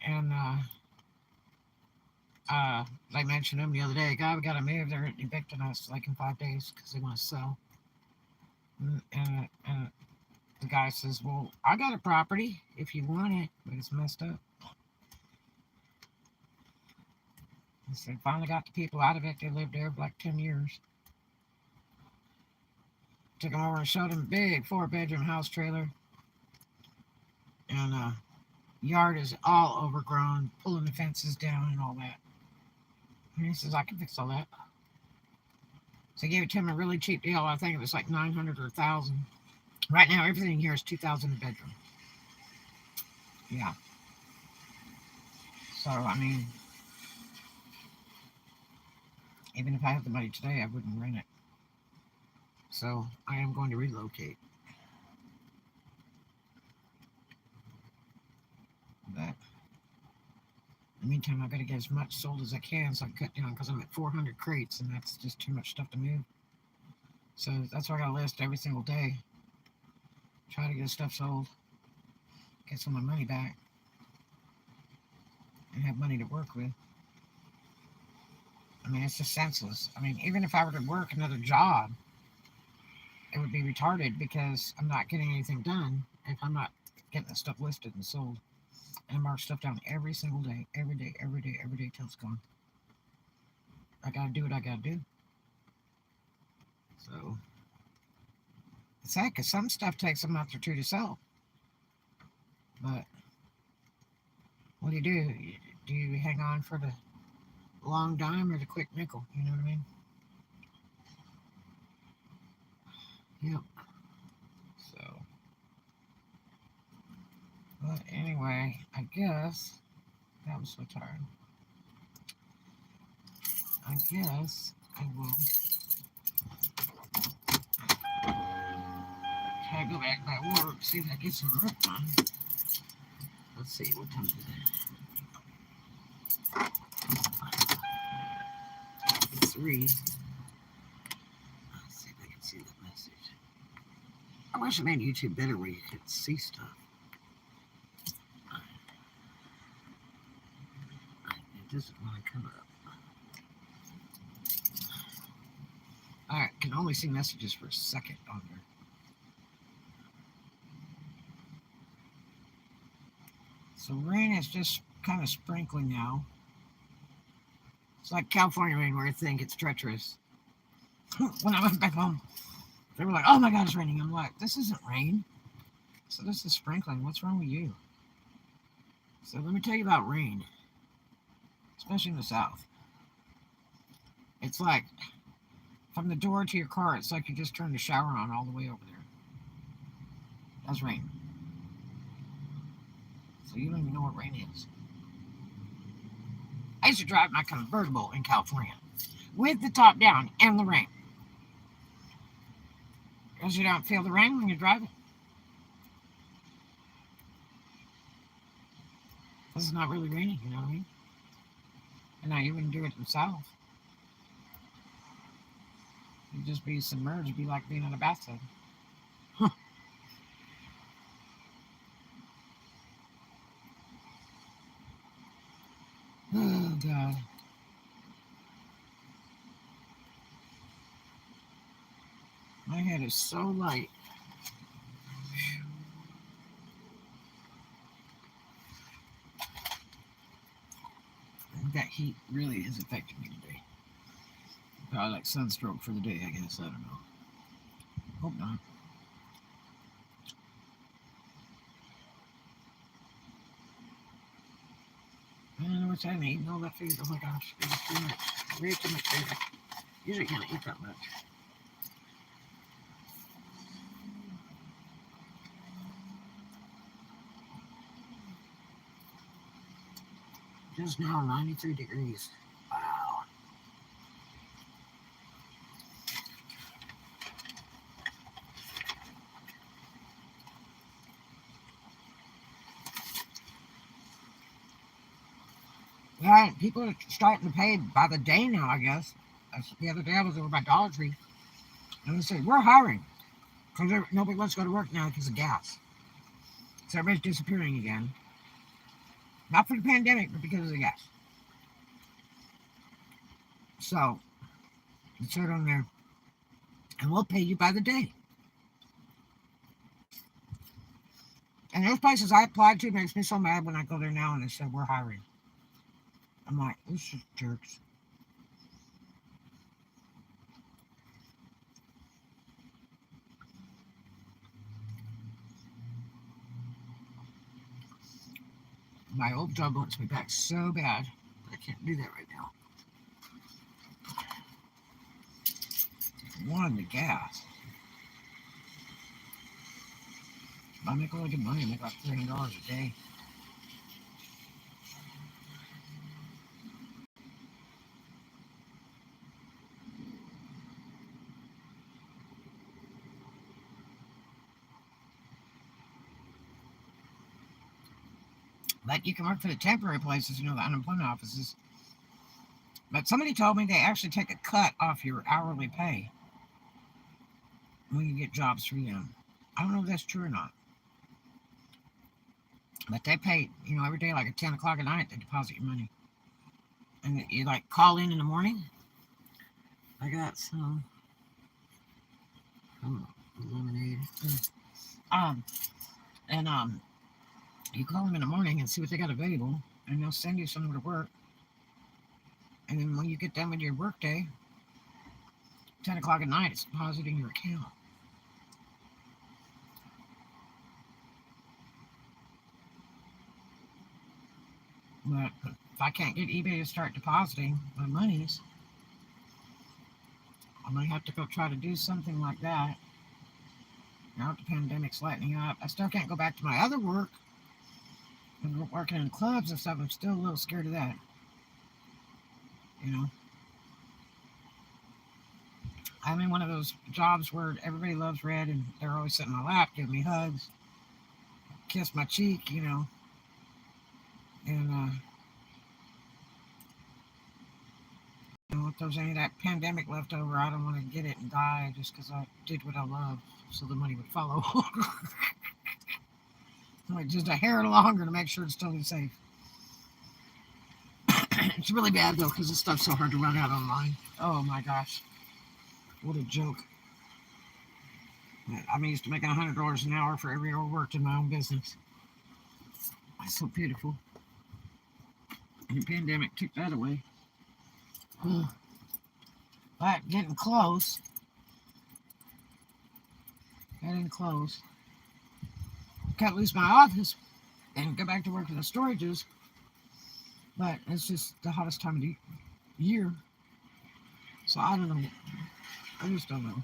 I mentioned them the other day. God, we got to move. They're evicting us like in 5 days because they want to sell. And the guy says, well, I got a property if you want it, but it's messed up. He said, finally got the people out of it. They lived there for like 10 years. Took him over and showed him a big 4-bedroom house trailer. And yard is all overgrown, pulling the fences down and all that. And he says, I can fix all that. So I gave it to him a really cheap deal. I think it was like $900 or $1,000. Right now, everything here is $2,000 a bedroom. Yeah. So, I mean, even if I had the money today, I wouldn't rent it. So, I am going to relocate. But in the meantime, I've got to get as much sold as I can so I can cut down, because I'm at 400 crates and that's just too much stuff to move. So that's why I got a list every single day. Try to get stuff sold, get some of my money back, and have money to work with. I mean, it's just senseless. I mean, even if I were to work another job, it would be retarded because I'm not getting anything done if I'm not getting the stuff listed and sold. And I mark stuff down every single day, every day till it's gone. I gotta do what I gotta do. So it's sad because some stuff takes a month or two to sell. But what do? Do you hang on for the long dime or the quick nickel? You know what I mean? Yep. So, but anyway, I guess I'm so tired. I guess I will try to go back by work, see if I get some work done. Let's see, what time is it? 3. Let's see if I can see that message. I wish I made YouTube better where you could see stuff. It doesn't want to come up. I can only see messages for a second on there. So rain is just kind of sprinkling now. It's like California rain where I think it's treacherous. When I went back home, they were like, oh my God, it's raining. I'm like, this isn't rain. So this is sprinkling. What's wrong with you? So let me tell you about rain, especially in the South. It's like from the door to your car, it's like you just turned the shower on all the way over there. That's rain. So you don't even know what rain is. I used to drive my convertible in California with the top down and the rain. Because you don't feel the rain when you're driving. This is not really raining, you know what I mean? And now you wouldn't do it in the South. You'd just be submerged. It'd be like being in a bathtub. Huh. Oh, God. My head is so light. That heat really is affecting me today. Probably like sunstroke for the day, I guess. I don't know. Hope not. I don't know what's happening. Eating all that food. Oh my gosh. It was too much. Way too much food. Usually can't eat that much. Just now, 93 degrees. Wow. Yeah, people are starting to pay by the day now, I guess. The other day I was over by Dollar Tree, and they said, we're hiring. Because nobody wants to go to work now because of gas. So everybody's disappearing again. Not for the pandemic, but because of the gas. So, it said on there, and we'll pay you by the day. And those places I applied to makes me so mad when I go there now and they said, we're hiring. I'm like, this is jerks. My old job wants me back so bad, but I can't do that right now. One, the gas. I make really good money. I make like $300 a day. But you can work for the temporary places, the unemployment offices. But somebody told me they actually take a cut off your hourly pay when you get jobs through them. I don't know if that's true or not. But they pay, every day, like at 10 o'clock at night, they deposit your money. And you, like, call in the morning. I got some lemonade. And you call them in the morning and see what they got available, and they'll send you somewhere to work. And then when you get done with your work day, 10 o'clock at night, it's deposited in your account. But if I can't get eBay to start depositing my monies, I might have to go try to do something like that. Now the pandemic's lightening up. I still can't go back to my other work. And working in clubs and stuff, I'm still a little scared of that. I'm in one of those jobs where everybody loves red and they're always sitting on my lap, giving me hugs, kiss my cheek, And if there's any of that pandemic left over, I don't want to get it and die just because I did what I love, so the money would follow. Like just a hair longer to make sure it's totally safe. It's really bad though because this stuff's so hard to run out online. Oh my gosh, what a joke! I'm used to making $100 an hour for every hour worked in my own business. It's so beautiful. And the pandemic took that away. But getting close. Getting close. Can't lose my office and go back to work in the storages. But it's just the hottest time of the year. So I don't know. I just don't know.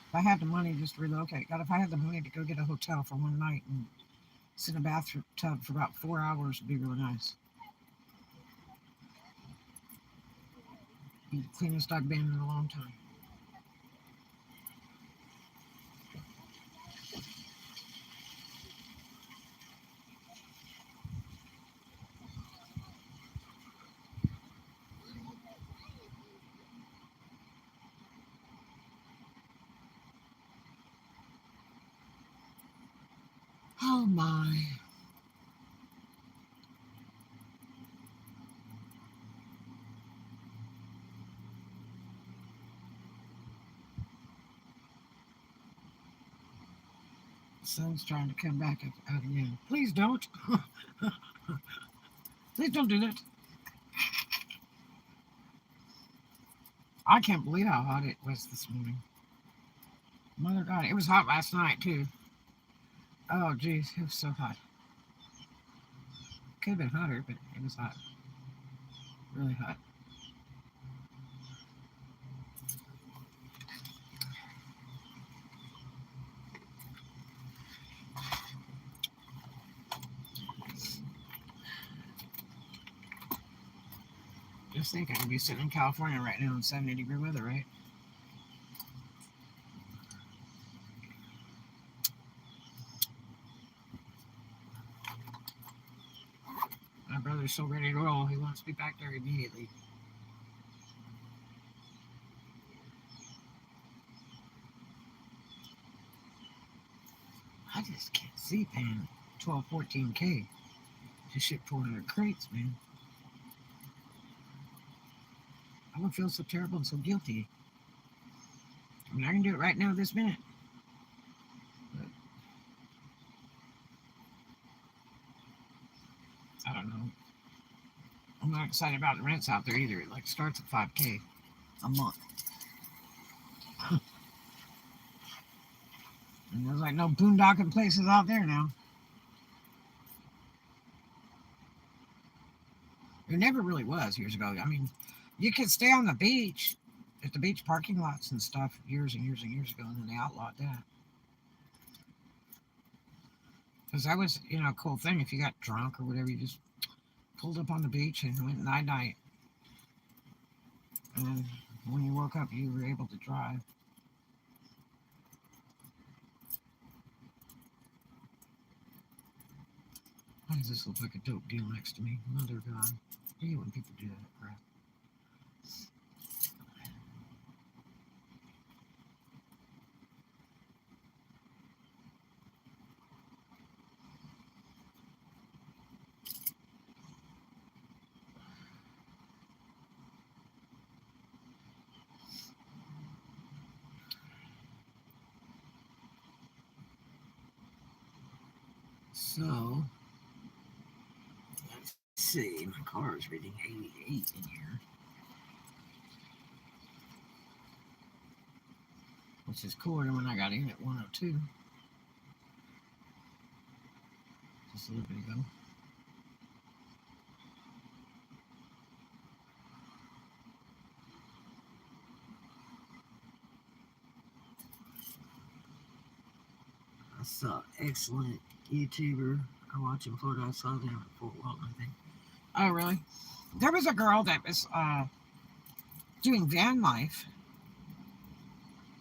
If I had the money just to relocate, God, if I had the money to go get a hotel for one night and sit in a bathtub for about 4 hours, would be really nice. Be the cleanest I've been in a long time. Oh my. The sun's trying to come back out again. Please don't. Please don't do that. I can't believe how hot it was this morning. Mother God, it was hot last night too. Oh geez, it was so hot. Could have been hotter, but it was hot. Really hot. Just think I could be sitting in California right now in 70-degree weather, right? My brother's so ready to roll, he wants to be back there immediately. I just can't see paying 12, 14K to ship 400 crates, man. I would feel so terrible and so guilty. I mean, I can do it right now this minute. But I don't know. I'm not excited about the rents out there either. It starts at 5K a month. And there's no boondocking places out there now. There never really was years ago. I mean, you could stay on the beach at the beach parking lots and stuff years and years and years ago, and then they outlawed that. Because that was, a cool thing. If you got drunk or whatever, you just pulled up on the beach and went night night. And when you woke up, you were able to drive. Why does this look like a dope deal next to me? Mother God. I hate when people do that crap. So, let's see. My car is reading 88 in here, which is cooler than when I got in at 102 just a little bit ago. I saw excellent YouTuber I watch in Florida. I saw them at Fort Walton, I think. Oh, really? There was a girl that was doing van life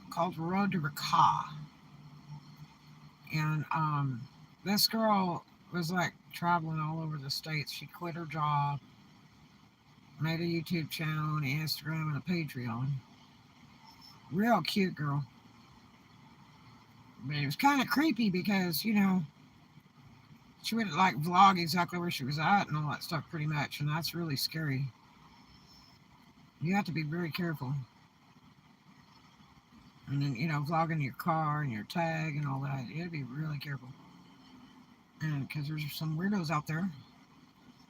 called Road to Raqqa. And this girl was like traveling all over the states. She quit her job, made a YouTube channel, an Instagram, and a Patreon. Real cute girl. But it was kind of creepy because, she would like vlog exactly where she was at and all that stuff pretty much. And that's really scary. You have to be very careful. And then, vlogging your car and your tag and all that. You have to be really careful. And because there's some weirdos out there.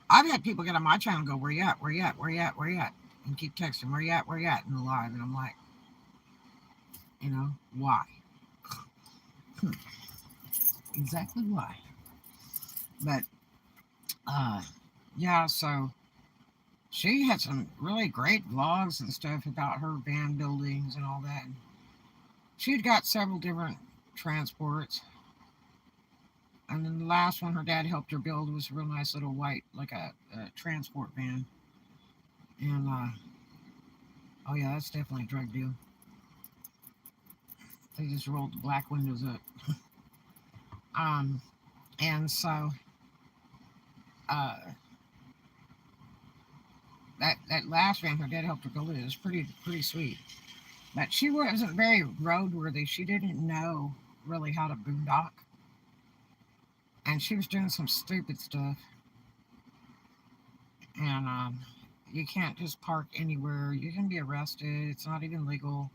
I've had people get on my channel and go, where you at? Where you at? Where you at? Where you at? And keep texting, where you at? Where you at? In the live. And I'm like, why? Exactly why. But, yeah, so she had some really great vlogs and stuff about her van buildings and all that. She'd got several different transports. And then the last one her dad helped her build was a real nice little white, like a transport van. And, oh yeah, that's definitely a drug deal. They just rolled the black windows up. And so, that last van her dad helped her build it was pretty sweet. But she wasn't very roadworthy. She didn't know really how to boondock. And she was doing some stupid stuff. And you can't just park anywhere. You can be arrested. It's not even legal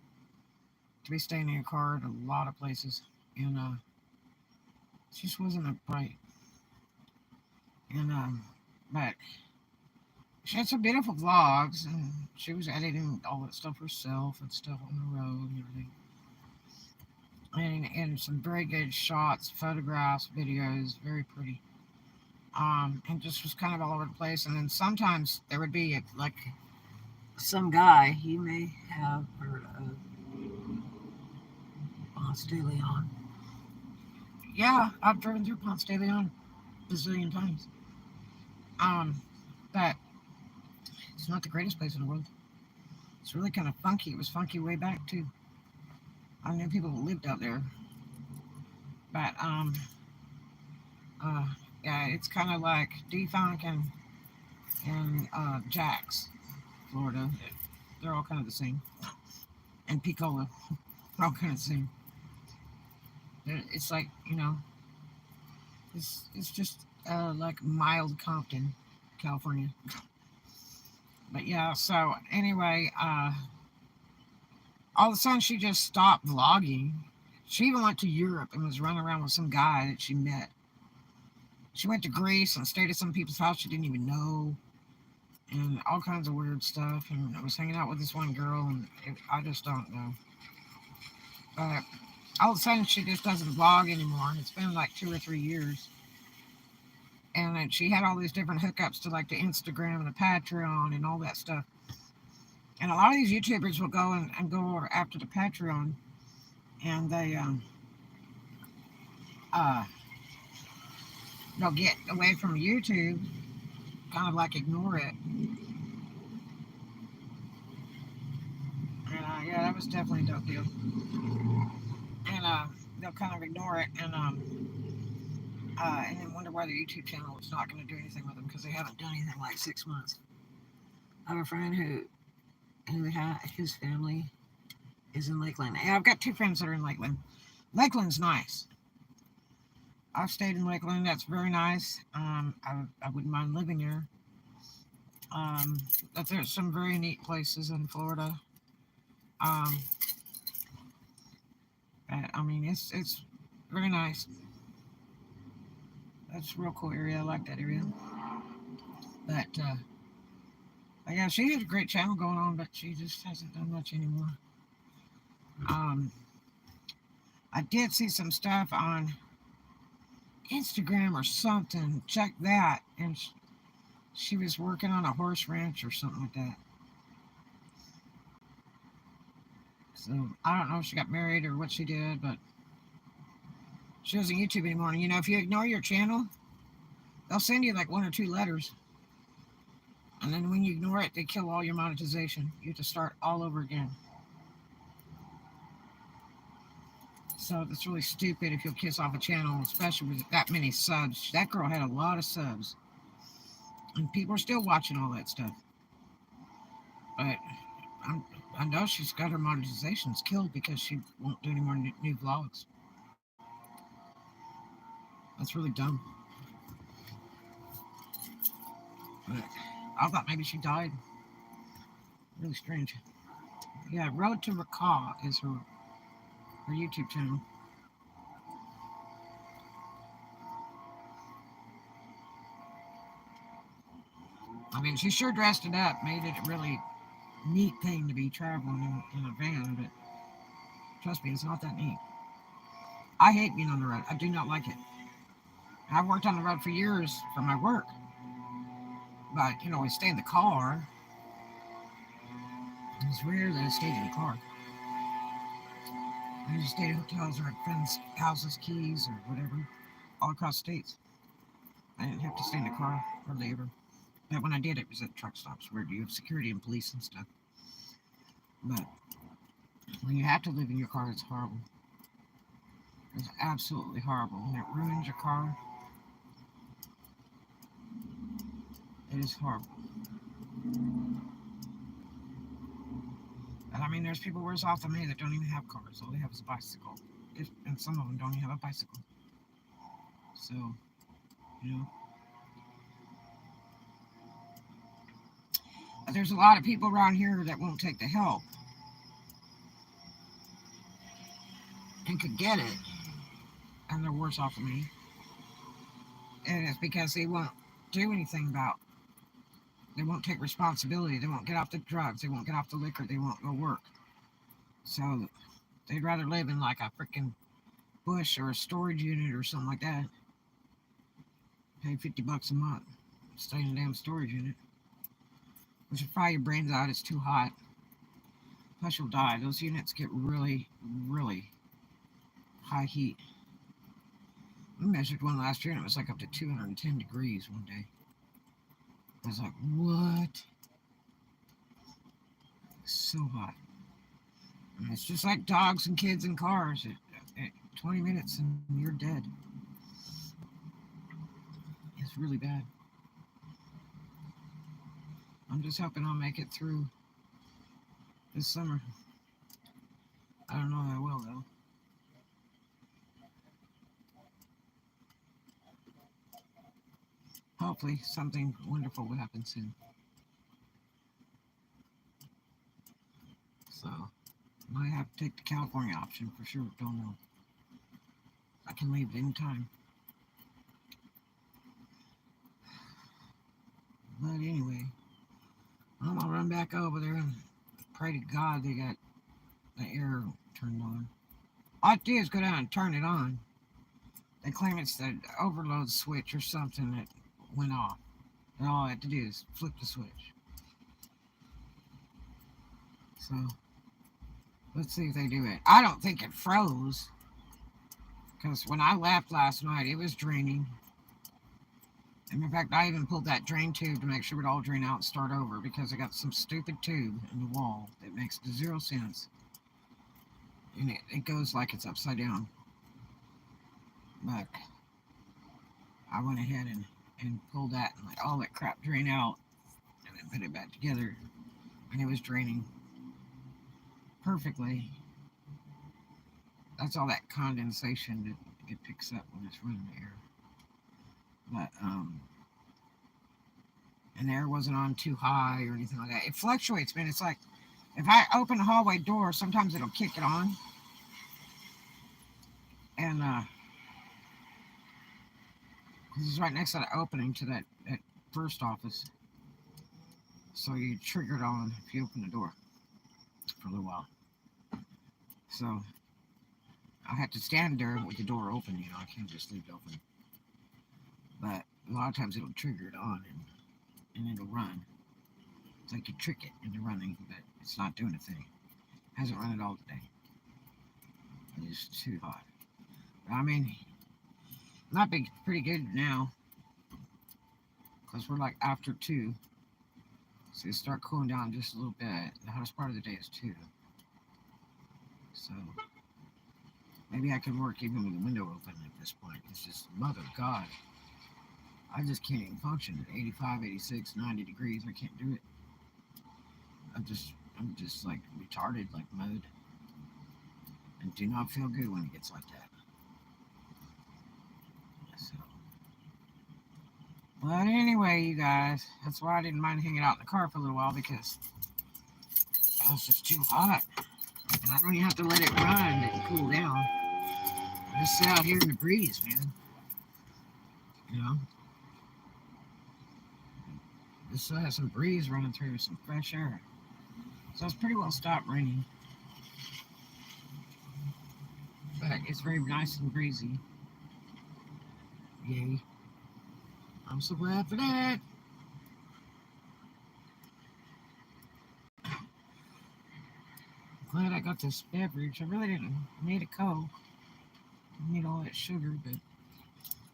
to be staying in your car at a lot of places. And she just wasn't upright. And but she had some beautiful vlogs, and she was editing all that stuff herself and stuff on the road and everything. And some very good shots, photographs, videos, very pretty. And just was kind of all over the place. And then sometimes there would be like some guy, you may have heard of Ponce de Leon. Yeah, I've driven through Ponce de Leon a bazillion times. But it's not the greatest place in the world. It's really kind of funky. It was funky way back too. I knew people who lived out there. But yeah, it's kind of like D-Funk and Jax, Florida. They're all kind of the same. And Picola, they're all kind of the same. It's like, it's just like mild Compton, California. But yeah, so anyway, all of a sudden she just stopped vlogging. She even went to Europe and was running around with some guy that she met. She went to Greece and stayed at some people's house she didn't even know, and all kinds of weird stuff. And I was hanging out with this one girl, and I just don't know. But all of a sudden she just doesn't vlog anymore. It's been like 2 or 3 years. And then she had all these different hookups to like the Instagram and the Patreon and all that stuff. And a lot of these YouTubers will go and go after the Patreon, and uh, they'll get away from YouTube, kind of like ignore it. And yeah, that was definitely a dope deal. And they'll kind of ignore it and then wonder why their YouTube channel is not going to do anything with them because they haven't done anything in like 6 months. I have a friend who his family is in Lakeland. Yeah, I've got two friends that are in Lakeland. Lakeland's nice. I've stayed in Lakeland. That's very nice. I wouldn't mind living there. But there's some very neat places in Florida. I mean, it's very nice. That's a real cool area. I like that area. But yeah, she has a great channel going on, but she just hasn't done much anymore. I did see some stuff on Instagram or something. Check that, and she was working on a horse ranch or something like that. So I don't know if she got married or what she did, but she doesn't YouTube anymore. And you know, if you ignore your channel, they'll send you like 1 or 2 letters. And then when you ignore it, they kill all your monetization. You have to start all over again. So that's really stupid if you'll kiss off a channel, especially with that many subs. That girl had a lot of subs. And people are still watching all that stuff. But I know she's got her monetizations killed because she won't do any more new vlogs. That's really dumb. But I thought maybe she died. Really strange. Yeah, Road to Recall is her YouTube channel. I mean, she sure dressed it up, made it a really neat thing to be traveling in a van, but trust me, it's not that neat. I hate being on the road. I do not like it. I've worked on the road for years for my work, but you know, we stay in the car. It's rare that I stayed in the car. I just stayed at hotels or at friends' houses, keys, or whatever, all across states. I didn't have to stay in the car hardly ever. But when I did, it was at truck stops where you have security and police and stuff. But when you have to live in your car, it's horrible. It's absolutely horrible. And it ruins your car. It is horrible. And I mean, there's people worse off than me that don't even have cars. All they have is a bicycle. And some of them don't even have a bicycle. So, you know. But there's a lot of people around here that won't take the help. And could get it. And they're worse off than me. And it's because they won't do anything about it. They won't take responsibility. They won't get off the drugs. They won't get off the liquor. They won't go work. So they'd rather live in like a freaking bush or a storage unit or something like that. Pay $50 a month. Stay in a damn storage unit. Which will fry your brains out. It's too hot. Plus you'll die. Those units get really, really high heat. We measured one last year and it was like up to 210 degrees one day. I was like, what? So hot. And it's just like dogs and kids and cars. 20 minutes and you're dead. It's really bad. I'm just hoping I'll make it through this summer. I don't know if I will, though. Hopefully something wonderful will happen soon. So, might have to take the California option for sure. Don't know. I can leave at any time. But anyway, I'm gonna run back over there and pray to God they got the air turned on. All I do is go down and turn it on. They claim it's the overload switch or something that went off. And all I had to do is flip the switch. So, let's see if they do it. I don't think it froze. Because when I left last night, it was draining. And in fact, I even pulled that drain tube to make sure it all drain out and start over. Because I got some stupid tube in the wall that makes 0 sense. And it goes like it's upside down. But I went ahead and pulled that and let all that crap drain out. And then put it back together. And it was draining perfectly. That's all that condensation that it picks up when it's running air. But, and the air wasn't on too high or anything like that. It fluctuates, man. It's like, if I open the hallway door, sometimes it'll kick it on. And, this is right next to the opening to that first office. So you trigger it on if you open the door for a little while. So I have to stand there with the door open, you know, I can't just leave it open. But a lot of times it'll trigger it on and it'll run. It's like you trick it into running, but it's not doing a thing. It hasn't run at all today. It's too hot. But I mean, might be pretty good now. Because we're like after 2. So it start cooling down just a little bit. The hottest part of the day is 2. So maybe I could work even with the window open at this point. It's just, mother of God. I just can't even function at 85, 86, 90 degrees. I can't do it. I'm just like retarded, like mode. And do not feel good when it gets like that. So. But anyway, you guys, that's why I didn't mind hanging out in the car for a little while, because it was just too hot. And I don't even have to let it run and cool down. I just sit out here in the breeze, man. You know? Just have some breeze running through, some fresh air. So it's pretty well stopped raining. But it's very nice and breezy. Yay. I'm so glad for that. Glad I got this beverage. I really didn't need a Coke. I need all that sugar, but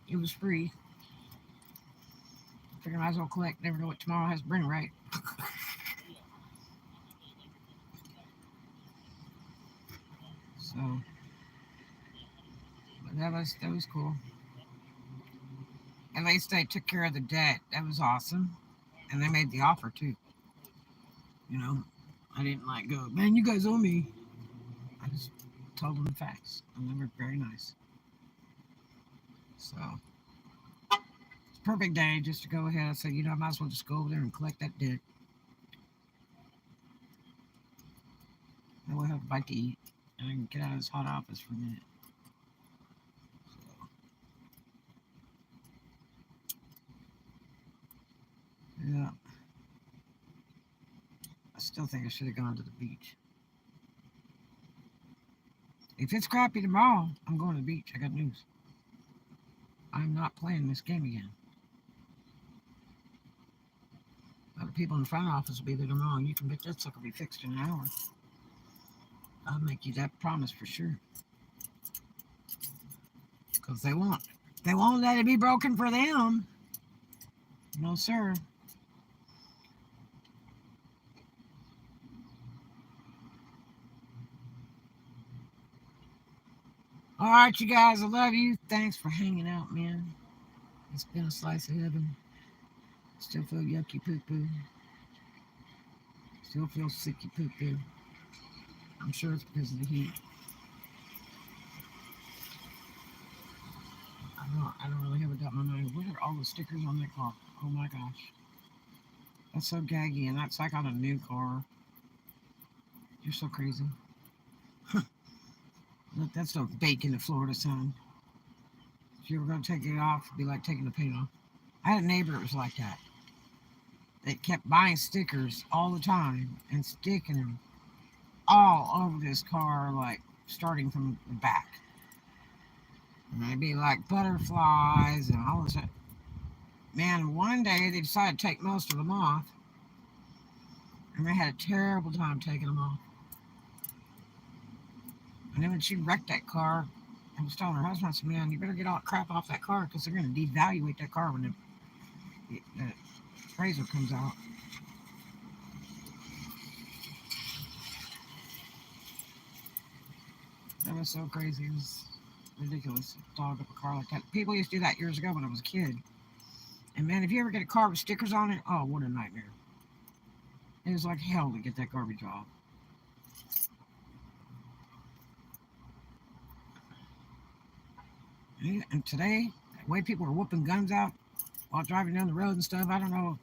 it was free. I figured I might as well collect. Never know what tomorrow has to bring, right? So, but that was cool. At least they took care of the debt. That was awesome. And they made the offer too. You know, I didn't like go, man, you guys owe me. I just told them the facts. And they were very nice. So, it's a perfect day just to go ahead and say, you know, I might as well just go over there and collect that debt. Then we'll have a bite to eat. And I can get out of this hot office for a minute. Yeah. I still think I should have gone to the beach. If it's crappy tomorrow, I'm going to the beach. I got news. I'm not playing this game again. A lot of people in the front office will be there tomorrow, and you can bet that sucker will be fixed in an hour. I'll make you that promise for sure. Because they won't. They won't let it be broken for them. No, sir. All right, you guys, I love you. Thanks for hanging out, man. It's been a slice of heaven. Still feel yucky poo-poo. Still feel sicky poo-poo. I'm sure it's because of the heat. I don't really have a doubt in my mind. What are all the stickers on that car? Oh my gosh. That's so gaggy, and that's like on a new car. You're so crazy. Look, that's no bake in the Florida sun. If you were going to take it off, it'd be like taking the paint off. I had a neighbor that was like that. They kept buying stickers all the time and sticking them all over this car, like starting from the back. And they'd be like butterflies and all this. Man, one day they decided to take most of them off. And they had a terrible time taking them off. And then when she wrecked that car, I was telling her husband, I said, man, you better get all that crap off that car because they're going to devaluate that car when the appraisal comes out. That was so crazy. It was ridiculous to dog up a car like that. People used to do that years ago when I was a kid. And man, if you ever get a car with stickers on it, oh, what a nightmare. It was like hell to get that garbage off. And today, the way people are whooping guns out while driving down the road and stuff, I don't know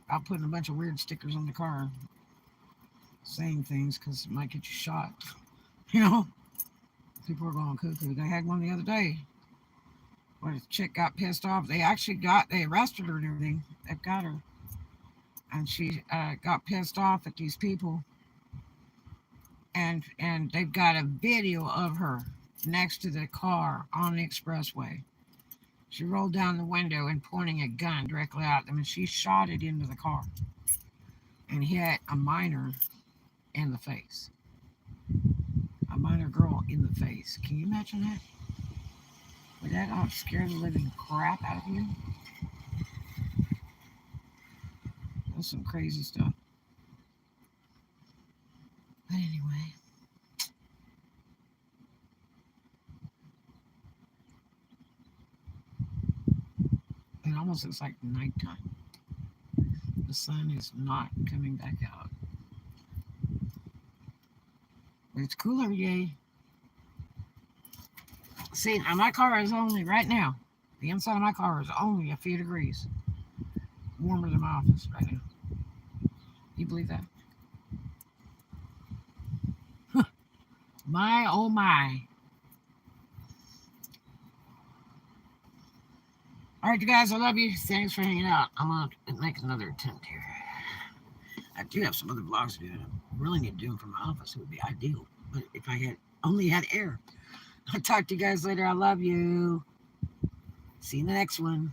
about putting a bunch of weird stickers on the car saying things because it might get you shot. You know? People are going cuckoo. They had one the other day where the chick got pissed off. They arrested her and everything. They've got her. And she got pissed off at these people. And they've got a video of her next to the car on the expressway. She rolled down the window and pointing a gun directly at them, and she shot it into the car and hit a minor in the face. A minor girl in the face. Can you imagine that? Would that not scare the living crap out of you? That's some crazy stuff. But anyway. It almost looks like nighttime. The sun is not coming back out. But it's cool every day. See, now my car is only, right now, the inside of my car is only a few degrees warmer than my office right now. You believe that? My, oh my. All right, you guys, I love you. Thanks for hanging out. I'm going to make another attempt here. I do have some other vlogs to do. I really need to do them from my office. It would be ideal. But if I had only had air. I'll talk to you guys later. I love you. See you in the next one.